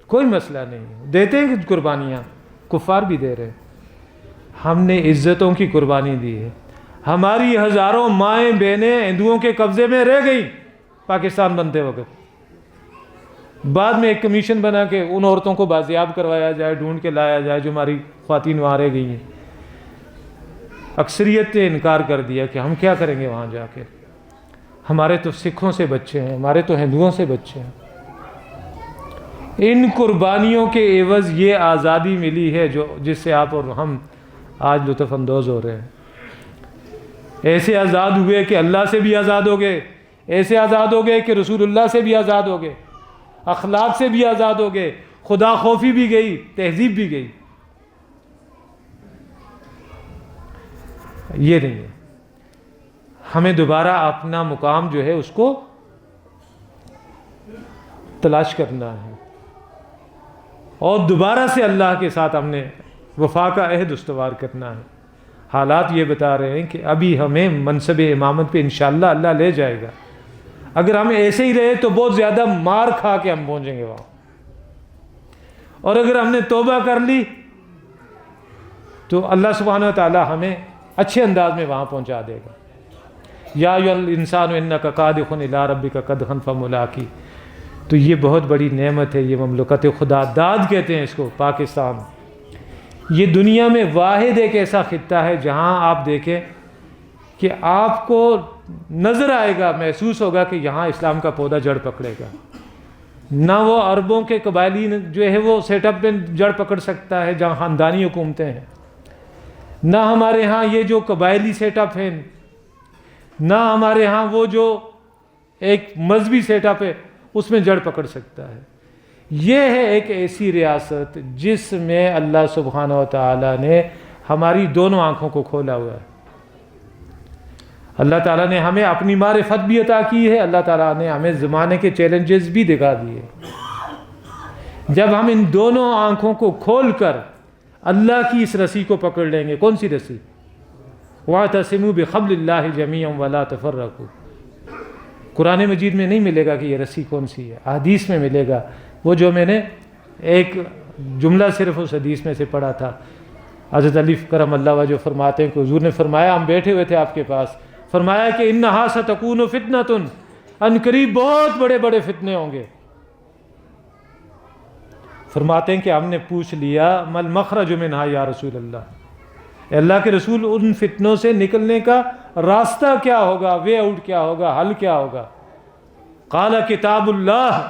کوئی مسئلہ نہیں ہے، دیتے ہیں قربانیاں، کفار بھی دے رہے ہیں۔ ہم نے عزتوں کی قربانی دی ہے، ہماری ہزاروں مائیں بہنیں ہندوؤں کے قبضے میں رہ گئیں پاکستان بنتے وقت۔ بعد میں ایک کمیشن بنا کے ان عورتوں کو بازیاب کروایا جائے، ڈھونڈ کے لایا جائے جو ہماری خواتین وہاں رہ گئی ہیں۔ اکثریت نے انکار کر دیا کہ ہم کیا کریں گے وہاں جا کے، ہمارے تو سکھوں سے بچے ہیں، ہمارے تو ہندوؤں سے بچے ہیں۔ ان قربانیوں کے عوض یہ آزادی ملی ہے جس سے آپ اور ہم آج لطف اندوز ہو رہے ہیں۔ ایسے آزاد ہوئے کہ اللہ سے بھی آزاد ہو گئے، ایسے آزاد ہو گئے کہ رسول اللہ سے بھی آزاد ہو گئے، اخلاق سے بھی آزاد ہو گئے، خدا خوفی بھی گئی، تہذیب بھی گئی۔ یہ نہیں ہے، ہمیں دوبارہ اپنا مقام جو ہے اس کو تلاش کرنا ہے، اور دوبارہ سے اللہ کے ساتھ ہم نے وفا کا عہد استوار کرنا ہے۔ حالات یہ بتا رہے ہیں کہ ابھی ہمیں منصب امامت پہ انشاءاللہ اللہ لے جائے گا۔ اگر ہم ایسے ہی رہے تو بہت زیادہ مار کھا کے ہم پہنچیں گے وہاں، اور اگر ہم نے توبہ کر لی تو اللہ سبحانہ و تعالی ہمیں اچھے انداز میں وہاں پہنچا دے گا۔ یا ایھا الانسان انک کادح الی ربک کدحا فملاقی۔ تو یہ بہت بڑی نعمت ہے، یہ مملکت خدا داد کہتے ہیں اس کو، پاکستان۔ یہ دنیا میں واحد ایک ایسا خطہ ہے جہاں آپ دیکھیں کہ آپ کو نظر آئے گا، محسوس ہوگا کہ یہاں اسلام کا پودا جڑ پکڑے گا۔ نہ وہ عربوں کے قبائلی جو ہے وہ سیٹ اپ میں جڑ پکڑ سکتا ہے جہاں خاندانی حکومتیں ہیں، نہ ہمارے ہاں یہ جو قبائلی سیٹ اپ ہیں، نہ ہمارے ہاں وہ جو ایک مذہبی سیٹ اپ ہے اس میں جڑ پکڑ سکتا ہے۔ یہ ہے ایک ایسی ریاست جس میں اللہ سبحانہ و تعالیٰ نے ہماری دونوں آنکھوں کو کھولا ہوا ہے۔ اللہ تعالیٰ نے ہمیں اپنی معرفت بھی عطا کی ہے، اللہ تعالیٰ نے ہمیں زمانے کے چیلنجز بھی دکھا دیے۔ جب ہم ان دونوں آنکھوں کو کھول کر اللہ کی اس رسی کو پکڑ لیں گے، کون سی رسی؟ وَاعْتَصِمُوا بِحَبْلِ اللَّهِ جَمِيعًا وَلَا تَفَرَّقُوا۔ قرآن مجید میں نہیں ملے گا کہ یہ رسی کون سی ہے، حدیث میں ملے گا۔ وہ جو میں نے ایک جملہ صرف اس حدیث میں سے پڑھا تھا، حضرت علی کرم اللہ وجہ فرماتے ہیں کہ حضور نے فرمایا، ہم بیٹھے ہوئے تھے آپ کے پاس، فرمایا کہ اِنَّهَا سَتَكُونُ فِتْنَةٌ، ان قریب بہت بڑے بڑے فتنے ہوں گے۔ فرماتے ہیں کہ ہم نے پوچھ لیا مَا الْمَخْرَجُ مِنْهَا یا رسول اللہ، اے اللہ کے رسول ان فتنوں سے نکلنے کا راستہ کیا ہوگا، وے آؤٹ کیا ہوگا، حل کیا ہوگا؟ قال کتاب اللہ،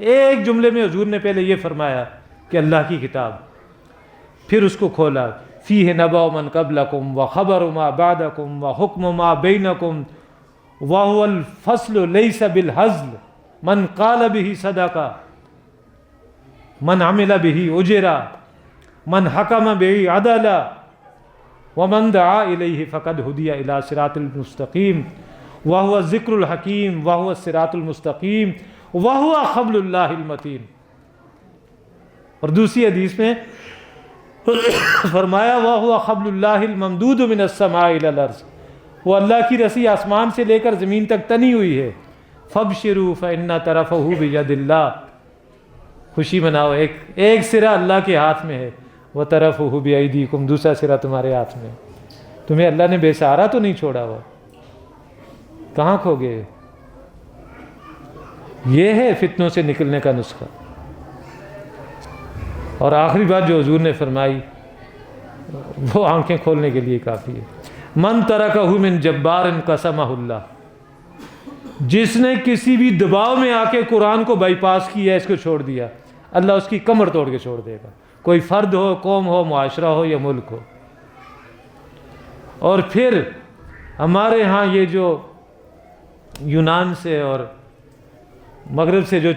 ایک جملے میں حضور نے پہلے یہ فرمایا کہ اللہ کی کتاب، پھر اس کو کھولا، فیہ نبأ من قبلکم وخبر ما بعدکم وحکم ما بینکم وہو الفصل لیس بالہزل، من قال به صدق، من عمل به اجر، من حکم به عدل، ومن دعا الیہ فقد ہدی الی صراط المستقیم، وہو الذکر الحکیم، وہو الصراط المستقیم، وہو حبل اللہ المتین۔ اور دوسری حدیث میں فرمایا وہو حبل اللہ الممدود من السماء الی الارض، وہ اللہ کی رسی آسمان سے لے کر زمین تک تنی ہوئی ہے۔ فابشروا فإن طرفہ بید اللہ، خوشی مناؤ، ایک سرا اللہ کے ہاتھ میں ہے، وطرفہ بایدیکم، دوسرا سرا تمہارے ہاتھ میں۔ تمہیں اللہ نے بے سہارا تو نہیں چھوڑا ہوا، کہاں کھو گئے؟ یہ ہے فتنوں سے نکلنے کا نسخہ۔ اور آخری بات جو حضور نے فرمائی وہ آنکھیں کھولنے کے لیے کافی ہے۔ من ترکہ من جبار قسمہ اللہ، جس نے کسی بھی دباؤ میں آ کے قرآن کو بائی پاس کیا، اس کو چھوڑ دیا، اللہ اس کی کمر توڑ کے چھوڑ دے گا، کوئی فرد ہو، قوم ہو، معاشرہ ہو یا ملک ہو۔ اور پھر ہمارے ہاں یہ جو یونان سے اور مغرب سے جو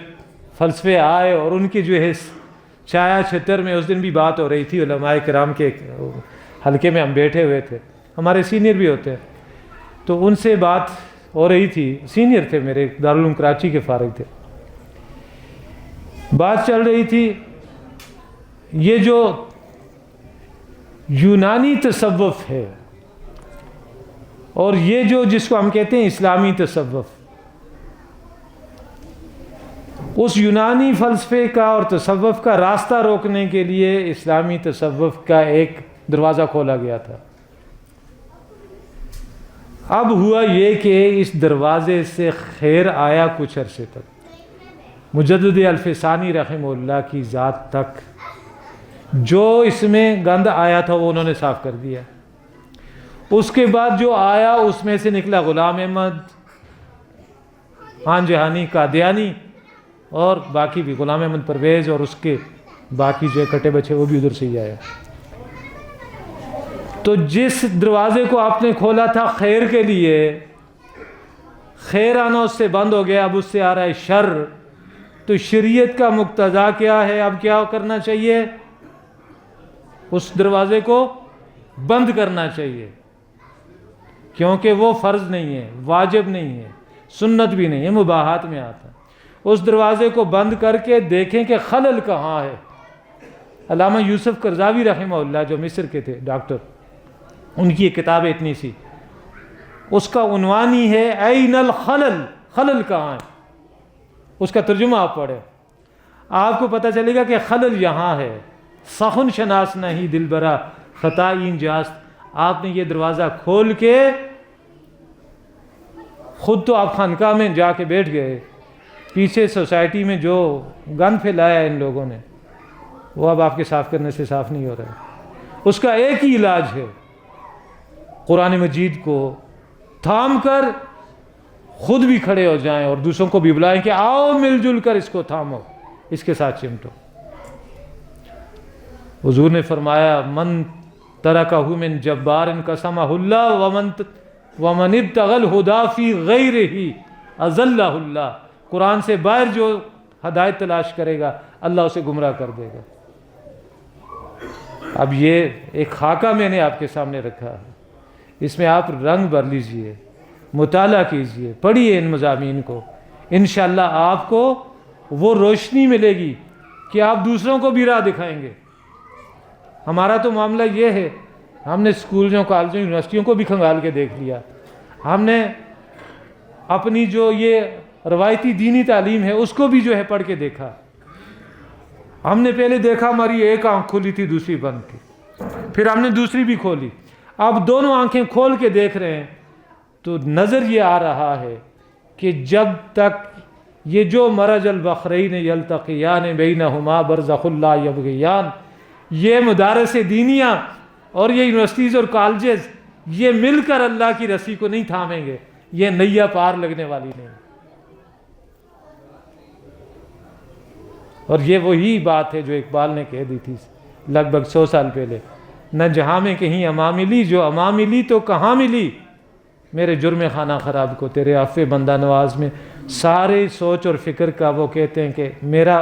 فلسفے آئے اور ان کی جو ہے چھایا چھتر میں، اس دن بھی بات ہو رہی تھی، علماء کرام کے حلقے میں ہم بیٹھے ہوئے تھے، ہمارے سینئر بھی ہوتے ہیں، تو ان سے بات ہو رہی تھی، سینئر تھے میرے، دارالعلوم کراچی کے فارغ تھے، بات چل رہی تھی یہ جو یونانی تصوف ہے اور یہ جو جس کو ہم کہتے ہیں اسلامی تصوف، اس یونانی فلسفے کا اور تصوف کا راستہ روکنے کے لیے اسلامی تصوف کا ایک دروازہ کھولا گیا تھا۔ اب ہوا یہ کہ اس دروازے سے خیر آیا کچھ عرصے تک، مجدد الفسانی رحمہ اللہ کی ذات تک، جو اس میں گند آیا تھا وہ انہوں نے صاف کر دیا۔ اس کے بعد جو آیا اس میں سے نکلا غلام احمد، خان جہانی، قادیانی، اور باقی بھی غلام احمد پرویز، اور اس کے باقی جو کٹے بچے وہ بھی ادھر سے ہی آیا۔ تو جس دروازے کو آپ نے کھولا تھا خیر کے لیے، خیر آنا اس سے بند ہو گیا، اب اس سے آ رہا ہے شر۔ تو شریعت کا مقتضا کیا ہے؟ اب کیا کرنا چاہیے؟ اس دروازے کو بند کرنا چاہیے، کیونکہ وہ فرض نہیں ہے، واجب نہیں ہے، سنت بھی نہیں ہے، مباحات میں آتا ہے۔ اس دروازے کو بند کر کے دیکھیں کہ خلل کہاں ہے۔ علامہ یوسف قرضاوی رحمہ اللہ جو مصر کے تھے ڈاکٹر، ان کی ایک کتاب اتنی سی، اس کا عنوان ہی ہے این الخلل، خلل کہاں ہے؟ اس کا ترجمہ آپ پڑھیں، آپ کو پتہ چلے گا کہ خلل یہاں ہے۔ سخن شناس نہیں دل برا خطائین جاست، آپ نے یہ دروازہ کھول کے خود تو آپ خانقاہ میں جا کے بیٹھ گئے، پیچھے سوسائٹی میں جو گند پھیلایا ان لوگوں نے وہ اب آپ کے صاف کرنے سے صاف نہیں ہو رہا ہے۔ اس کا ایک ہی علاج ہے، قرآن مجید کو تھام کر خود بھی کھڑے ہو جائیں اور دوسروں کو بھی بلائیں کہ آؤ مل جل کر اس کو تھامو، اس کے ساتھ چمٹو۔ حضور نے فرمایا من ترکہ من جبار قسمہ اللہ ومن ابتغى الہدی فی غیرہ اذلہ اللہ، قرآن سے باہر جو ہدایت تلاش کرے گا اللہ اسے گمراہ کر دے گا۔ اب یہ ایک خاکہ میں نے آپ کے سامنے رکھا ہے، اس میں آپ رنگ بھر لیجئے، مطالعہ کیجئے، پڑھیے ان مضامین کو، انشاءاللہ آپ کو وہ روشنی ملے گی کہ آپ دوسروں کو بھی راہ دکھائیں گے۔ ہمارا تو معاملہ یہ ہے، ہم نے اسکولوں کالجوں یونیورسٹیوں کو بھی کھنگال کے دیکھ لیا، ہم نے اپنی جو یہ روایتی دینی تعلیم ہے اس کو بھی جو ہے پڑھ کے دیکھا۔ ہم نے پہلے دیکھا ہماری ایک آنکھ کھلی تھی دوسری بند تھی، پھر ہم نے دوسری بھی کھولی، اب دونوں آنکھیں کھول کے دیکھ رہے ہیں تو نظر یہ آ رہا ہے کہ جب تک یہ جو مرج البحرین یلتقیان بینہما برزخ لا یبغیان، یہ مدارس دینیاں اور یہ یونیورسٹیز اور کالجز یہ مل کر اللہ کی رسی کو نہیں تھامیں گے، یہ نیا پار لگنے والی نہیں۔ اور یہ وہی بات ہے جو اقبال نے کہہ دی تھی لگ بھگ 100 سال پہلے، نہ جہاں میں کہیں اما ملی، جو اما ملی تو کہاں ملی، میرے جرم خانہ خراب کو تیرے عفو بندہ نواز میں۔ سارے سوچ اور فکر کا وہ کہتے ہیں کہ میرا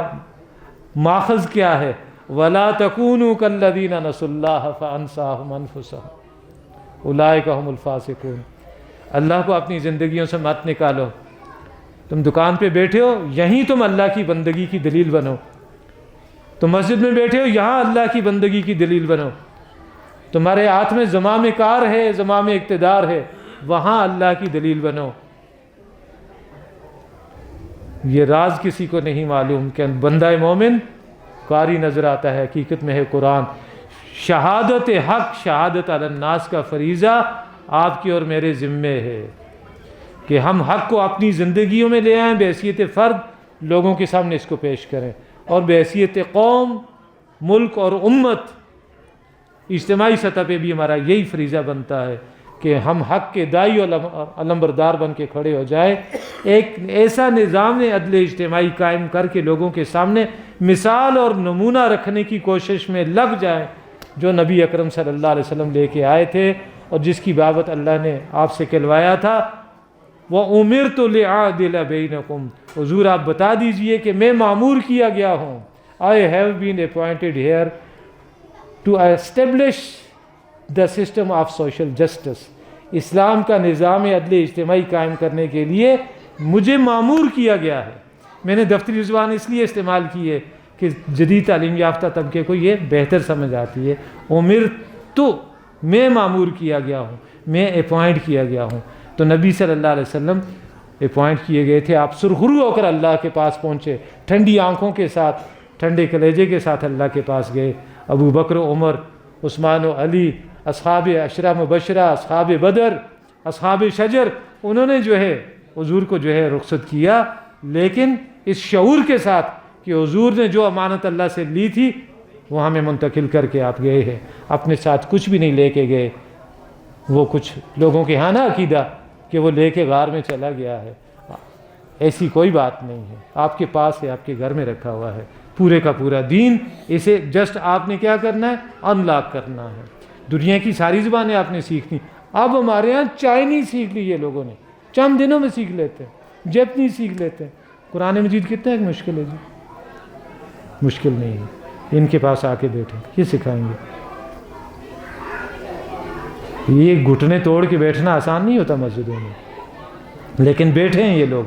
ماخذ کیا ہے، وَلَا تَكُونُوا كَالَّذِينَ نَسُوا اللَّهَ فَأَنسَاهُمْ أَنفُسَهُمْ أُولَٰئِكَ هُمُ الْفَاسِقُونَ۔ اللہ کو اپنی زندگیوں سے مت نکالو، تم دکان پہ بیٹھے ہو یہیں تم اللہ کی بندگی کی دلیل بنو، تم مسجد میں بیٹھے ہو یہاں اللہ کی بندگی کی دلیل بنو، تمہارے ہاتھ میں زمام کار ہے، زمام اقتدار ہے، وہاں اللہ کی دلیل بنو۔ یہ راز کسی کو نہیں معلوم کہ بندہ مومن قاری نظر آتا ہے، حقیقت میں ہے قرآن۔ شہادت حق، شہادت علی الناس کا فریضہ آپ کی اور میرے ذمے ہے کہ ہم حق کو اپنی زندگیوں میں لے آئیں، بحیثیت فرد لوگوں کے سامنے اس کو پیش کریں، اور بحیثیت قوم، ملک اور امت اجتماعی سطح پہ بھی ہمارا یہی فریضہ بنتا ہے کہ ہم حق کے داعی اور علمبردار بن کے کھڑے ہو جائیں، ایک ایسا نظام عدل اجتماعی قائم کر کے لوگوں کے سامنے مثال اور نمونہ رکھنے کی کوشش میں لگ جائیں جو نبی اکرم صلی اللہ علیہ وسلم لے کے آئے تھے اور جس کی بابت اللہ نے آپ سے کہلوایا تھا، وَأُمِرْتُ لِأَعْدِلَ بَيْنَكُمْ، حضور آپ بتا دیجئے کہ میں مامور کیا گیا ہوں، I have been appointed here to establish the system of social justice، اسلام کا نظام عدل اجتماعی قائم کرنے کے لیے مجھے مامور کیا گیا ہے۔ میں نے دفتری زبان اس لیے استعمال کی ہے کہ جدید تعلیم یافتہ طبقے کو یہ بہتر سمجھ آتی ہے۔ اُمِرْتُ، میں مامور کیا گیا ہوں، میں اپوائنٹ کیا گیا ہوں۔ تو نبی صلی اللہ علیہ وسلم اپوائنٹ کیے گئے تھے، آپ سرخرو ہو کر اللہ کے پاس پہنچے، ٹھنڈی آنکھوں کے ساتھ، ٹھنڈے کلیجے کے ساتھ اللہ کے پاس گئے۔ ابو بکر و عمر، عثمان و علی، اصحاب عشرہ مبشرہ، اصحاب بدر، اصحاب شجر، انہوں نے جو ہے حضور کو جو ہے رخصت کیا، لیکن اس شعور کے ساتھ کہ حضور نے جو امانت اللہ سے لی تھی وہ ہمیں منتقل کر کے آپ گئے ہیں، اپنے ساتھ کچھ بھی نہیں لے کے گئے۔ وہ کچھ لوگوں کے ہاں نا عقیدہ کہ وہ لے کے غار میں چلا گیا ہے، ایسی کوئی بات نہیں ہے، آپ کے پاس ہے، آپ کے گھر میں رکھا ہوا ہے پورے کا پورا دین۔ اسے جسٹ آپ نے کیا کرنا ہے، ان لاک کرنا ہے۔ دنیا کی ساری زبانیں آپ نے سیکھنی، اب ہمارے ہاں چائنیز سیکھ لی یہ لوگوں نے، چند دنوں میں سیکھ لیتے ہیں، جیپنیز سیکھ لیتے ہیں۔ قرآن مجید کتنا ایک مشکل ہے جی، مشکل نہیں ہے، ان کے پاس آ کے بیٹھیں، یہ سکھائیں گے۔ یہ گھٹنے توڑ کے بیٹھنا آسان نہیں ہوتا مسجدوں میں، لیکن بیٹھے ہیں یہ لوگ،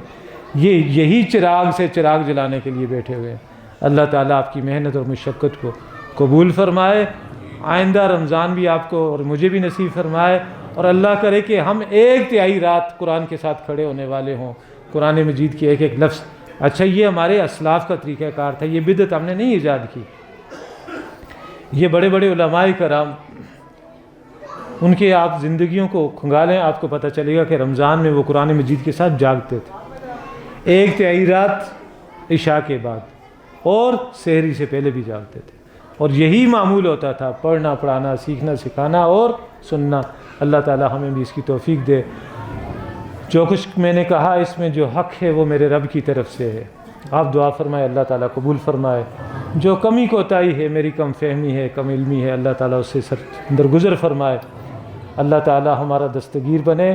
یہی چراغ سے چراغ جلانے کے لیے بیٹھے ہوئے ہیں۔ اللہ تعالیٰ آپ کی محنت اور مشقت کو قبول فرمائے، آئندہ رمضان بھی آپ کو اور مجھے بھی نصیب فرمائے، اور اللہ کرے کہ ہم 1/3 رات قرآن کے ساتھ کھڑے ہونے والے ہوں، قرآن مجید کی ایک ایک لفظ۔ اچھا، یہ ہمارے اسلاف کا طریقہ کار تھا، یہ بدعت ہم نے نہیں ایجاد کی۔ یہ بڑے بڑے علماء کرام، ان کے آپ زندگیوں کو کھنگالیں، آپ کو پتہ چلے گا کہ رمضان میں وہ قرآن مجید کے ساتھ جاگتے تھے، 1/3 رات عشاء کے بعد، اور سحری سے پہلے بھی جاگتے تھے۔ اور یہی معمول ہوتا تھا، پڑھنا پڑھانا، سیکھنا سکھانا اور سننا۔ اللہ تعالی ہمیں بھی اس کی توفیق دے۔ جو کچھ میں نے کہا اس میں جو حق ہے وہ میرے رب کی طرف سے ہے، آپ دعا فرمائے اللہ تعالیٰ قبول فرمائے۔ جو کمی کوتاہی ہے، میری کم فہمی ہے، کم علمی ہے، اللہ تعالیٰ اس سے درگزر فرمائے۔ اللہ تعالیٰ ہمارا دستگیر بنے،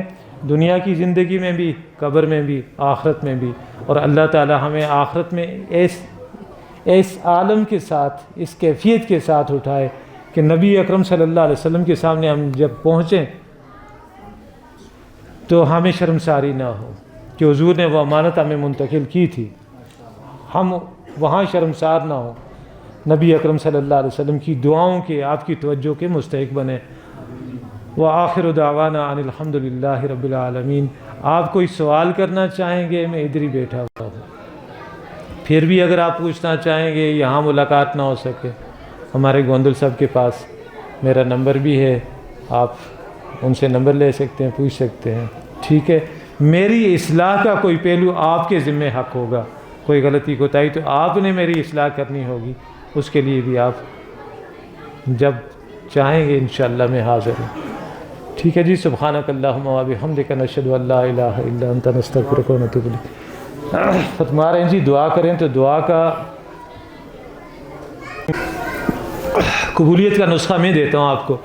دنیا کی زندگی میں بھی، قبر میں بھی، آخرت میں بھی، اور اللہ تعالیٰ ہمیں آخرت میں اس عالم کے ساتھ، اس کیفیت کے ساتھ اٹھائے کہ نبی اکرم صلی اللہ علیہ وسلم کے سامنے ہم جب پہنچیں تو ہمیں شرمساری نہ ہو کہ حضور نے وہ امانت ہمیں منتقل کی تھی، ہم وہاں شرمسار نہ ہوں، نبی اکرم صلی اللہ علیہ وسلم کی دعاؤں کے، آپ کی توجہ کے مستحق بنے۔ وآخر دعوانا ان الحمد للہ رب العالمین۔ آپ کوئی سوال کرنا چاہیں گے؟ میں ادھر ہی بیٹھا ہوا ہوں، پھر بھی اگر آپ پوچھنا چاہیں گے، یہاں ملاقات نہ ہو سکے، ہمارے گوندل صاحب کے پاس میرا نمبر بھی ہے، آپ ان سے نمبر لے سکتے ہیں، پوچھ سکتے ہیں، ٹھیک ہے۔ میری اصلاح کا کوئی پہلو آپ کے ذمہ حق ہوگا، کوئی غلطی کوتاہی تو آپ نے میری اصلاح کرنی ہوگی، اس کے لیے بھی آپ جب چاہیں گے انشاءاللہ میں حاضر ہوں، ٹھیک ہے جی۔ سبحانک اللہم و بحمدک نشہد ان لا الہ الا انت نستغفرک و نتوب الیک۔ فتما رہے ہیں جی دعا کریں، تو دعا کا قبولیت کا نسخہ میں دیتا ہوں آپ کو،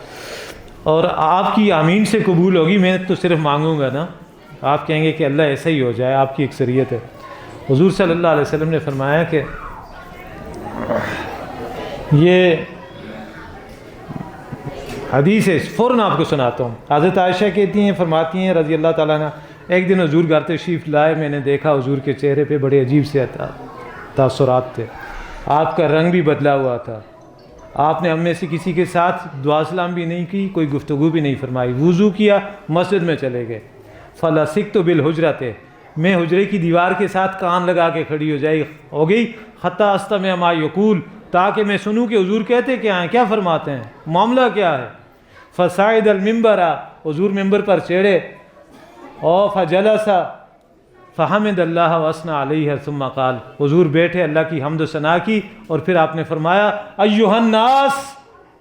اور آپ کی آمین سے قبول ہوگی، میں تو صرف مانگوں گا نا، آپ کہیں گے کہ اللہ ایسا ہی ہو جائے، آپ کی اکثریت ہے۔ حضور صلی اللہ علیہ وسلم نے فرمایا کہ یہ حدیث ہے، فوراً آپ کو سناتا ہوں۔ حضرت عائشہ کہتی ہیں، فرماتی ہیں رضی اللہ تعالیٰ عنہ، ایک دن حضور گھر تشریف لائے، میں نے دیکھا حضور کے چہرے پہ بڑے عجیب سے تاثرات تھے، آپ کا رنگ بھی بدلا ہوا تھا، آپ نے ہم میں سے کسی کے ساتھ دعا سلام بھی نہیں کی، کوئی گفتگو بھی نہیں فرمائی، وضو کیا، مسجد میں چلے گئے۔ فلسکت بالحجرۃ، میں حجرے کی دیوار کے ساتھ کان لگا کے کھڑی ہو گئی، حتی استمع ما یقول، تاکہ میں سنوں کہ حضور کہتے کیا ہیں، کیا فرماتے ہیں، معاملہ کیا ہے۔ فصعد المنبر، حضور ممبر پر چڑھے، اور فجلس فحمد اللہ واثنى علیہ، ثم قال، حضور بیٹھے، اللہ کی حمد و ثنا کی، اور پھر آپ نے فرمایا ایھا الناس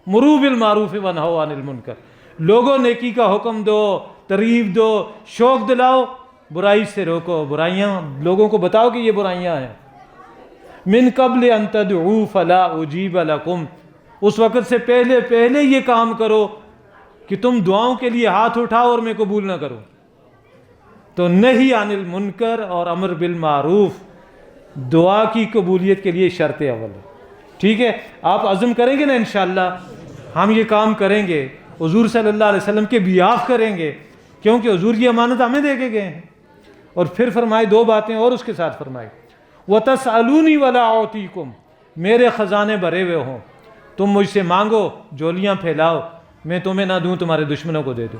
مروا بالمعروف وانہوا عن المنکر، لوگوں نیکی کا حکم دو، ترغیب دو، شوق دلاؤ، برائی سے روکو، برائیاں لوگوں کو بتاؤ کہ یہ برائیاں ہیں۔ من قبل ان تدعوا فلا اجیب لکم، اس وقت سے پہلے یہ کام کرو کہ تم دعاؤں کے لیے ہاتھ اٹھاؤ اور میں قبول نہ کروں۔ تو نہی عن المنکر اور امر بالمعروف دعا کی قبولیت کے لیے شرط اول ہے، ٹھیک ہے۔ آپ عزم کریں گے نا انشاءاللہ ہم یہ کام کریں گے، حضور صلی اللہ علیہ وسلم کے بیاف کریں گے، کیونکہ حضور کی امانت ہمیں دے کے گئے ہیں۔ اور پھر فرمائے دو باتیں اور اس کے ساتھ فرمائے، وَتَسْأَلُونِي وَلَا أُعْطِيكُمْ، میرے خزانے بھرے ہوئے ہوں، تم مجھ سے مانگو، جولیاں پھیلاؤ، میں تمہیں نہ دوں تمہارے دشمنوں کو دے دوں۔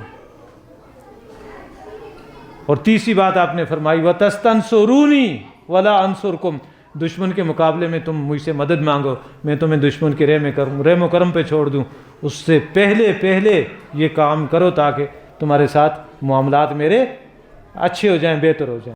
اور تیسری بات آپ نے فرمائی وَتَسْتَنْصُرُونِي وَلَا أَنْصُرْكُمْ، دشمن کے مقابلے میں تم مجھ سے مدد مانگو، میں تمہیں دشمن کے رحم و کرم پہ چھوڑ دوں۔ اس سے پہلے یہ کام کرو تاکہ تمہارے ساتھ معاملات میرے اچھے ہو جائیں، بہتر ہو جائیں۔